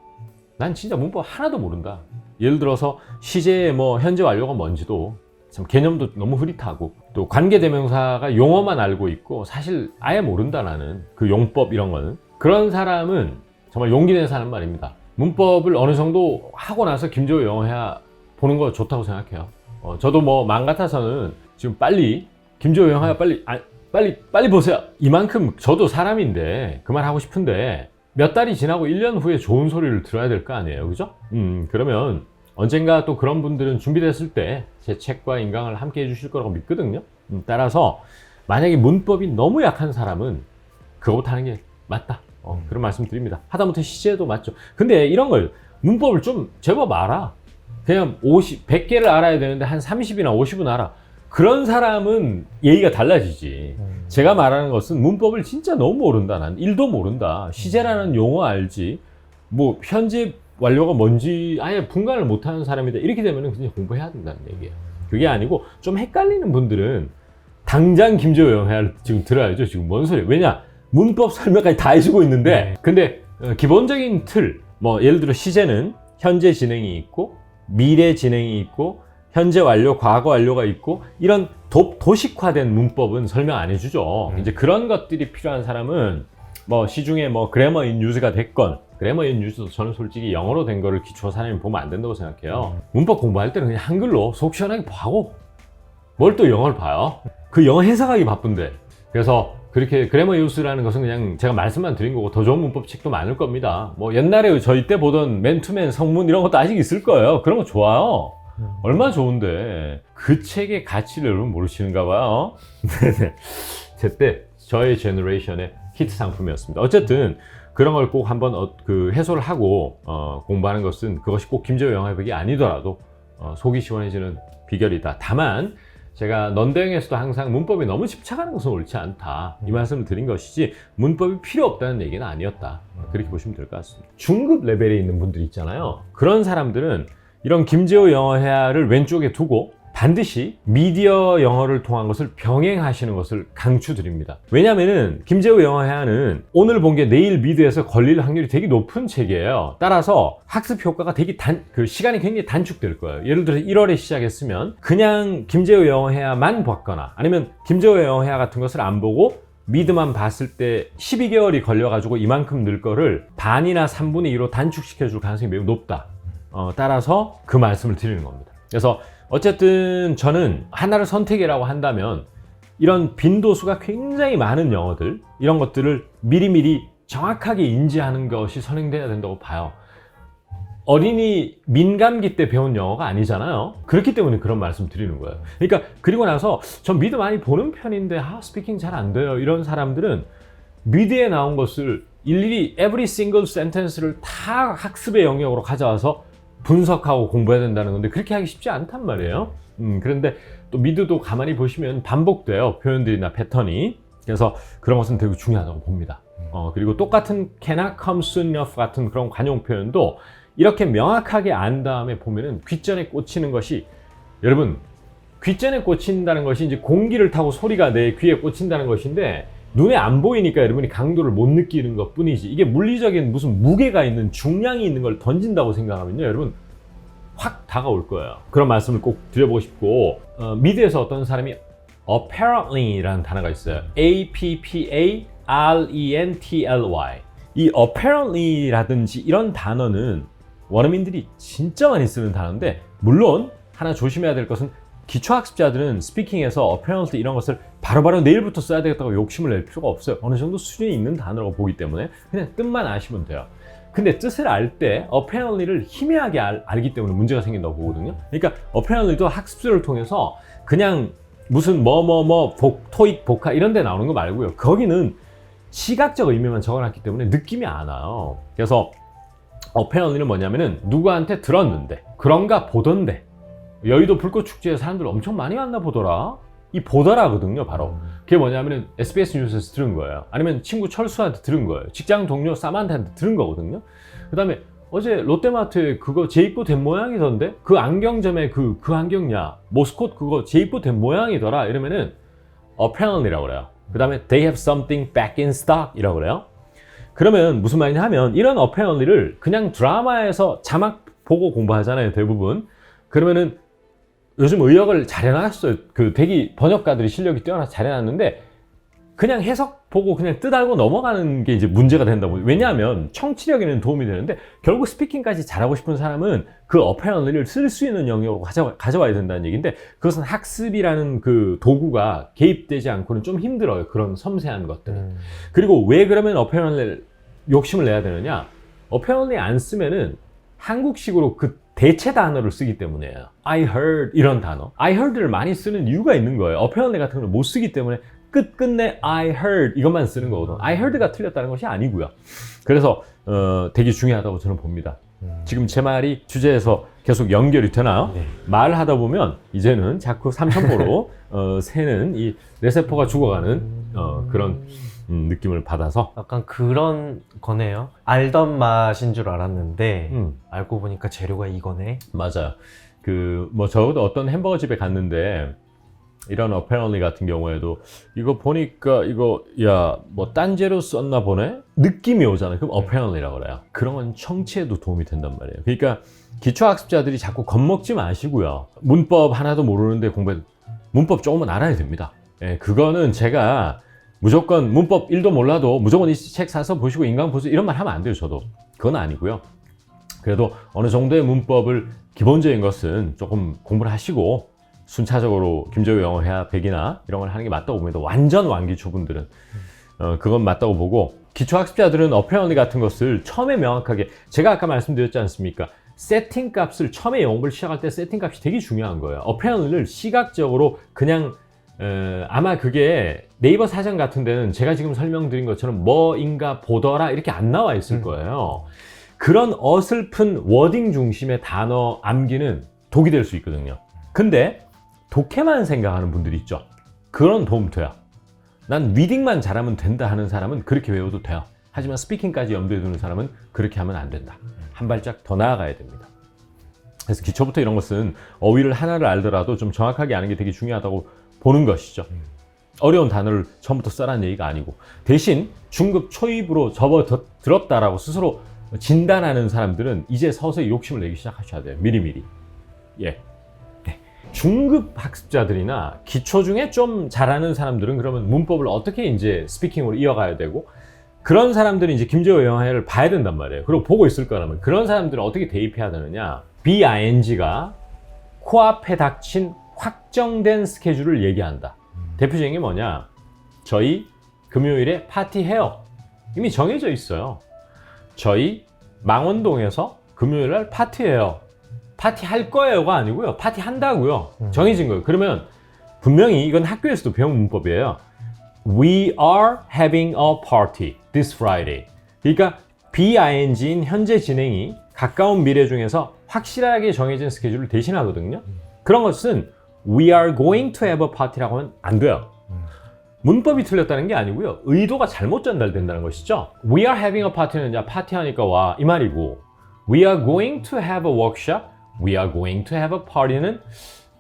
난 진짜 문법 하나도 모른다. 예를 들어서 시제의 뭐 현재 완료가 뭔지도 참 개념도 너무 흐릿하고 또 관계대명사가 용어만 알고 있고 사실 아예 모른다 나는 그 용법 이런 거는. 그런 사람은 정말 용기 내서 하는 말입니다. 문법을 어느 정도 하고 나서 김재호 영어회화 보는 거 좋다고 생각해요. 저도 뭐 마음 같아서는 지금 빨리 김재호 영어회화 빨리 보세요. 이만큼 저도 사람인데 그 말 하고 싶은데 몇 달이 지나고 1년 후에 좋은 소리를 들어야 될 거 아니에요. 그죠? 그러면 언젠가 또 그런 분들은 준비됐을 때 제 책과 인강을 함께 해주실 거라고 믿거든요. 따라서 만약에 문법이 너무 약한 사람은 그거부터 하는 게 맞다. 그런 말씀 드립니다. 하다못해 시제도 맞죠. 근데 이런 걸 문법을 좀 제법 알아. 그냥 100개를 알아야 되는데 한 30이나 50은 알아. 그런 사람은 예의가 달라지지. 제가 말하는 것은 문법을 진짜 너무 모른다. 난 1도 모른다. 시제라는 용어 알지. 뭐 현재 완료가 뭔지 아예 분간을 못하는 사람이다. 이렇게 되면 그냥 공부해야 된다는 얘기예요. 그게 아니고 좀 헷갈리는 분들은 당장 김재호 영어회화를 지금 들어야죠. 지금 뭔 소리예요. 왜냐? 문법 설명까지 다 해주고 있는데 근데 기본적인 틀, 뭐 예를 들어 시제는 현재 진행이 있고 미래 진행이 있고 현재 완료, 과거 완료가 있고 이런 도식화된 문법은 설명 안 해주죠. 이제 그런 것들이 필요한 사람은 뭐 시중에 뭐 그래머 인 유즈가 됐건 그래머 인 유즈도 저는 솔직히 영어로 된 거를 기초 사람이 보면 안 된다고 생각해요. 문법 공부할 때는 그냥 한글로 속 시원하게 하고 뭘 또 영어를 봐요. 그 영어 해석하기 바쁜데. 그래서 그렇게 그래머 유즈라는 것은 그냥 제가 말씀만 드린 거고 더 좋은 문법 책도 많을 겁니다. 뭐 옛날에 저희 때 보던 맨투맨 성문 이런 것도 아직 있을 거예요. 그런 거 좋아요. 얼마나 좋은데 그 책의 가치를 여러분 모르시는가 봐요. 네네. 제때 저의 제너레이션의 히트 상품이었습니다. 어쨌든 그런 걸 꼭 한번 그 해소를 하고 공부하는 것은 그것이 꼭 김재호 영어회복이 아니더라도 속이 시원해지는 비결이다. 다만 제가 넌대응에서도 항상 문법에 너무 집착하는 것은 옳지 않다. 이 말씀을 드린 것이지 문법이 필요 없다는 얘기는 아니었다. 그렇게 보시면 될 것 같습니다. 중급 레벨에 있는 분들 있잖아요. 그런 사람들은 이런 김재호 영어회화를 왼쪽에 두고 반드시 미디어 영어를 통한 것을 병행하시는 것을 강추드립니다. 왜냐면은 김재호 영어회화는 오늘 본 게 내일 미드에서 걸릴 확률이 되게 높은 책이에요. 따라서 학습 효과가 되게 시간이 굉장히 단축될 거예요. 예를 들어서 1월에 시작했으면 그냥 김재호 영어회화만 봤거나 아니면 김재호 영어회화 같은 것을 안 보고 미드만 봤을 때 12개월이 걸려가지고 이만큼 늘 거를 반이나 3분의 2로 단축시켜줄 가능성이 매우 높다. 따라서 그 말씀을 드리는 겁니다. 그래서 어쨌든 저는 하나를 선택이라고 한다면 이런 빈도수가 굉장히 많은 영어들 이런 것들을 미리미리 정확하게 인지하는 것이 선행돼야 된다고 봐요. 어린이 민감기 때 배운 영어가 아니잖아요. 그렇기 때문에 그런 말씀 드리는 거예요. 그러니까 그리고 나서 전 미드 많이 보는 편인데 스피킹 잘 안 돼요. 이런 사람들은 미드에 나온 것을 일일이 every single sentence를 다 학습의 영역으로 가져와서 분석하고 공부해야 된다는 건데 그렇게 하기 쉽지 않단 말이에요. 그런데 또 미드도 가만히 보시면 반복돼요. 표현들이나 패턴이. 그래서 그런 것은 되게 중요하다고 봅니다. 그리고 똑같은 cannot come soon enough 같은 그런 관용 표현도 이렇게 명확하게 안 다음에 보면은 귓전에 꽂히는 것이 여러분 귓전에 꽂힌다는 것이 이제 공기를 타고 소리가 내 귀에 꽂힌다는 것인데 눈에 안 보이니까 여러분이 강도를 못 느끼는 것 뿐이지 이게 물리적인 무슨 무게가 있는 중량이 있는 걸 던진다고 생각하면요 여러분 확 다가올 거예요. 그런 말씀을 꼭 드려보고 싶고 미드에서 어떤 사람이 apparently라는 단어가 있어요. A-P-P-A-R-E-N-T-L-Y 이 apparently라든지 이런 단어는 원어민들이 진짜 많이 쓰는 단어인데 물론 하나 조심해야 될 것은 기초학습자들은 스피킹에서 apparently 이런 것을 바로바로 내일부터 써야 되겠다고 욕심을 낼 필요가 없어요. 어느 정도 수준이 있는 단어라고 보기 때문에 그냥 뜻만 아시면 돼요. 근데 뜻을 알 때 apparently를 희미하게 알기 때문에 문제가 생긴다고 보거든요. 그러니까 apparently도 학습서를 통해서 그냥 무슨 토익, 복화 이런 데 나오는 거 말고요. 거기는 시각적 의미만 적어놨기 때문에 느낌이 안 와요. 그래서 apparently는 뭐냐면은 누구한테 들었는데 그런가 보던데 여의도 불꽃축제에 사람들 엄청 많이 왔나 보더라. 이 보더라거든요, 바로. 그게 뭐냐면은 SBS 뉴스에서 들은 거예요. 아니면 친구 철수한테 들은 거예요. 직장 동료 사만한테 들은 거거든요. 그 다음에 어제 롯데마트에 그거 재입고 된 모양이던데? 그 안경점에 그 안경냐? 모스콧 그거 재입고 된 모양이더라. 이러면은 apparently라고 그래요. 그 다음에 they have something back in stock 이라고 그래요. 그러면 무슨 말이냐 하면 이런 apparently를 그냥 드라마에서 자막 보고 공부하잖아요, 대부분. 그러면은 요즘 의역을 잘 해놨어요. 그 대기 번역가들이 실력이 뛰어나서 잘 해놨는데 그냥 해석 보고 그냥 뜻 알고 넘어가는 게 이제 문제가 된다고. 왜냐하면 청취력에는 도움이 되는데 결국 스피킹까지 잘하고 싶은 사람은 그 apparently를 쓸 수 있는 영역으로 가져와야 된다는 얘기인데 그것은 학습이라는 그 도구가 개입되지 않고는 좀 힘들어요. 그런 섬세한 것들은. 그리고 왜 그러면 apparently 욕심을 내야 되느냐? apparently 안 쓰면은 한국식으로 그 대체 단어를 쓰기 때문이에요. I heard 이런 단어. I heard를 많이 쓰는 이유가 있는 거예요. apparently 같은 걸 못 쓰기 때문에 끝끝내 I heard 이것만 쓰는 거거든. I heard가 틀렸다는 것이 아니고요. 그래서 되게 중요하다고 저는 봅니다. 지금 제 말이 주제에서 계속 연결이 되나요? 네. 말하다 보면 이제는 자꾸 삼천포로 새는 이 뇌세포가 죽어가는 그런 느낌을 받아서 약간 그런 거네요. 알던 맛인 줄 알았는데 알고 보니까 재료가 이거네. 맞아요. 저도 어떤 햄버거 집에 갔는데 이런 apparently 같은 경우에도 이거 보니까 딴 재료 썼나 보네? 느낌이 오잖아요. 그럼 apparently라고 그래요. 그런 건 청취에도 도움이 된단 말이에요. 그러니까 기초학습자들이 자꾸 겁먹지 마시고요. 문법 하나도 모르는데 문법 조금은 알아야 됩니다. 예, 그거는 제가 무조건 문법 1도 몰라도 무조건 이 책 사서 보시고 인강 보세요 이런 말 하면 안 돼요. 저도 그건 아니고요. 그래도 어느 정도의 문법을 기본적인 것은 조금 공부를 하시고 순차적으로 김재우 영어회화 100이나 이런 걸 하는 게 맞다고 봅니다. 완전 완기초분들은 그건 맞다고 보고, 기초학습자들은 어페어언리 같은 것을 처음에 명확하게, 제가 아까 말씀드렸지 않습니까? 세팅 값을 처음에 영어를 시작할 때 세팅 값이 되게 중요한 거예요. 어페어언리를 시각적으로 그냥 아마 그게 네이버 사전 같은 데는 제가 지금 설명드린 것처럼 뭐인가 보더라 이렇게 안 나와 있을 거예요. 그런 어설픈 워딩 중심의 단어 암기는 독이 될 수 있거든요. 근데 독해만 생각하는 분들이 있죠. 그런 도움 돼요. 난 리딩만 잘하면 된다 하는 사람은 그렇게 외워도 돼요. 하지만 스피킹까지 염두에 두는 사람은 그렇게 하면 안 된다. 한 발짝 더 나아가야 됩니다. 그래서 기초부터 이런 것은 어휘를 하나를 알더라도 좀 정확하게 아는 게 되게 중요하다고 보는 것이죠. 어려운 단어를 처음부터 써라는 얘기가 아니고, 대신 중급 초입으로 접어들었다라고 스스로 진단하는 사람들은 이제 서서히 욕심을 내기 시작하셔야 돼요. 미리미리. 예. 네. 중급 학습자들이나 기초 중에 좀 잘하는 사람들은 그러면 문법을 어떻게 이제 스피킹으로 이어가야 되고, 그런 사람들은 이제 김재호 영어회를 봐야 된단 말이에요. 그리고 보고 있을 거라면 그런 사람들은 어떻게 대입해야 되느냐. BING가 코앞에 닥친 확정된 스케줄을 얘기한다. 대표적인 게 뭐냐. 저희 금요일에 파티해요. 이미 정해져 있어요. 저희 망원동에서 금요일날 파티해요. 파티할 거예요가 아니고요. 파티한다고요. 정해진 거예요. 그러면 분명히 이건 학교에서도 배운 문법이에요. We are having a party this Friday. 그러니까 BING인 현재 진행이 가까운 미래 중에서 확실하게 정해진 스케줄을 대신하거든요. 그런 것은 We are going to have a party라고 하면 안 돼요. 문법이 틀렸다는 게 아니고요. 의도가 잘못 전달된다는 것이죠. We are having a party는 이제 파티하니까 와 이 말이고, We are going to have a workshop, We are going to have a party는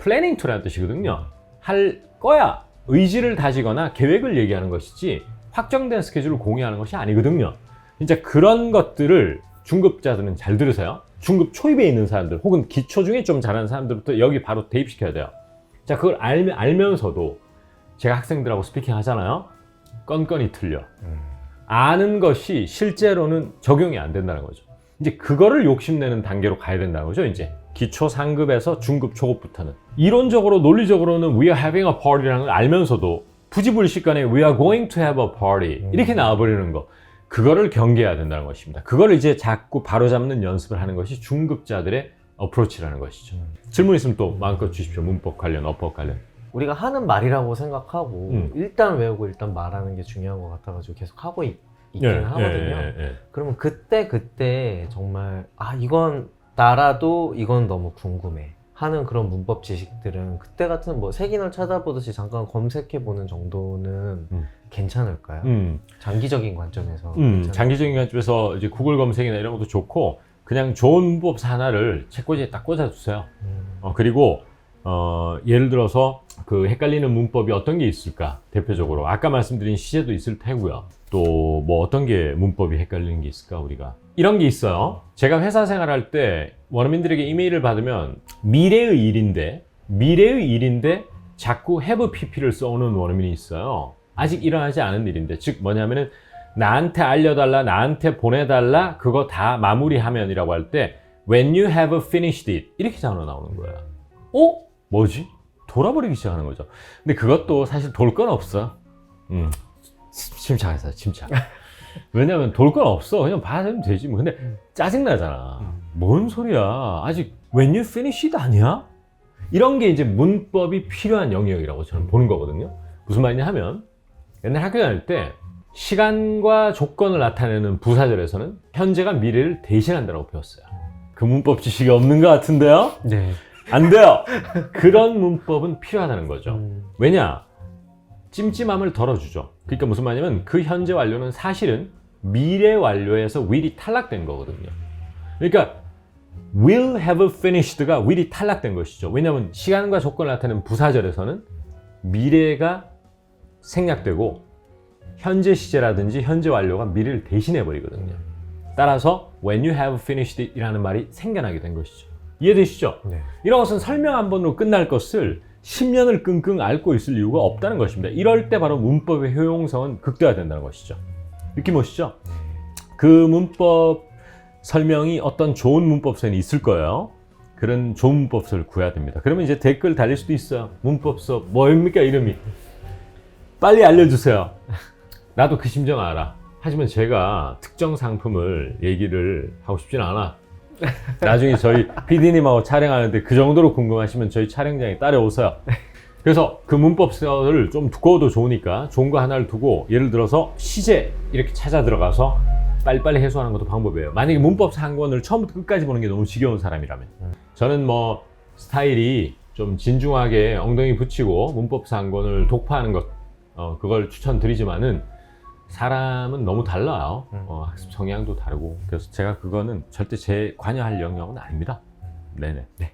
planning to라는 뜻이거든요. 할 거야. 의지를 다지거나 계획을 얘기하는 것이지 확정된 스케줄을 공유하는 것이 아니거든요. 진짜 그런 것들을 중급자들은 잘 들으세요. 중급 초입에 있는 사람들 혹은 기초 중에 좀 잘하는 사람들부터 여기 바로 대입시켜야 돼요. 자, 그걸 알면서도 제가 학생들하고 스피킹 하잖아요. 건건이 틀려. 아는 것이 실제로는 적용이 안 된다는 거죠. 이제 그거를 욕심내는 단계로 가야 된다는 거죠. 이제 기초 상급에서 중급 초급부터는 이론적으로 논리적으로는 we are having a party라는 걸 알면서도 부지불식간에 we are going to have a party 이렇게 나와버리는 거, 그거를 경계해야 된다는 것입니다. 그거를 이제 자꾸 바로잡는 연습을 하는 것이 중급자들의 어프로치라는 것이죠. 질문 있으면 또 마음껏 주십시오. 문법 관련, 어법 관련. 우리가 하는 말이라고 생각하고 일단 외우고 일단 말하는 게 중요한 것 같아가지고 계속 하고 있기는 하거든요. 그러면 그때 정말 이건 나라도 이건 너무 궁금해 하는 그런 문법 지식들은 그때 같은 뭐 세기날 찾아보듯이 잠깐 검색해보는 정도는 괜찮을까요? 장기적인 관점에서 장기적인 관점에서 이제 구글 검색이나 이런 것도 좋고, 그냥 좋은 문법 하나를 책꽂이에 딱 꽂아주세요. 그리고 예를 들어서 그 헷갈리는 문법이 어떤 게 있을까? 대표적으로 아까 말씀드린 시제도 있을 테고요. 또 뭐 어떤 게 문법이 헷갈리는 게 있을까? 우리가 이런 게 있어요. 제가 회사 생활할 때 원어민들에게 이메일을 받으면 미래의 일인데 자꾸 have pp를 써오는 원어민이 있어요. 아직 일어나지 않은 일인데, 즉 뭐냐면은 나한테 알려달라, 나한테 보내달라, 그거 다 마무리하면이라고 할 때 when you have finished it 이렇게 단어 나오는 거야. 뭐지? 돌아버리기 시작하는 거죠. 근데 그것도 사실 돌 건 없어. 침착해서 침착. 왜냐면 돌 건 없어. 그냥 받으면 되지 뭐. 근데 짜증나잖아. 뭔 소리야. 아직 when you finish it 아니야? 이런 게 이제 문법이 필요한 영역이라고 저는 보는 거거든요. 무슨 말이냐 하면, 옛날 학교 다닐 때 시간과 조건을 나타내는 부사절에서는 현재가 미래를 대신한다고 배웠어요. 그 문법 지식이 없는 것 같은데요? 네. 안 돼요. 그런 문법은 필요하다는 거죠. 왜냐? 찜찜함을 덜어주죠. 그러니까 무슨 말이냐면 그 현재 완료는 사실은 미래 완료에서 will이 탈락된 거거든요. 그러니까 will have finished가 will이 탈락된 것이죠. 왜냐하면 시간과 조건을 나타내는 부사절에서는 미래가 생략되고 현재 시제라든지 현재 완료가 미래를 대신해 버리거든요. 따라서 when you have finished it 이라는 말이 생겨나게 된 것이죠. 이해되시죠? 네. 이런 것은 설명 한 번으로 끝날 것을 10년을 끙끙 앓고 있을 이유가 없다는 것입니다. 이럴 때 바로 문법의 효용성은 극대화된다는 것이죠. 느낌 오시죠? 그 문법 설명이 어떤 좋은 문법서에 있을 거예요. 그런 좋은 문법서를 구해야 됩니다. 그러면 이제 댓글 달릴 수도 있어요. 문법서 뭐입니까 이름이? 빨리 알려주세요. 나도 그 심정 알아. 하지만 제가 특정 상품을 얘기를 하고 싶진 않아. 나중에 저희 PD님하고 촬영하는데 그 정도로 궁금하시면 저희 촬영장에 따라오세요. 그래서 그 문법서를 좀 두꺼워도 좋으니까 좋은 거 하나를 두고, 예를 들어서 시제 이렇게 찾아 들어가서 빨리빨리 해소하는 것도 방법이에요. 만약에 문법서 한 권을 처음부터 끝까지 보는 게 너무 지겨운 사람이라면. 저는 뭐 스타일이 좀 진중하게 엉덩이 붙이고 문법서 한 권을 독파하는 것, 그걸 추천드리지만은 사람은 너무 달라요. 학습 성향도 다르고. 그래서 제가 그거는 절대 제 관여할 영역은 아닙니다. 네네. 네.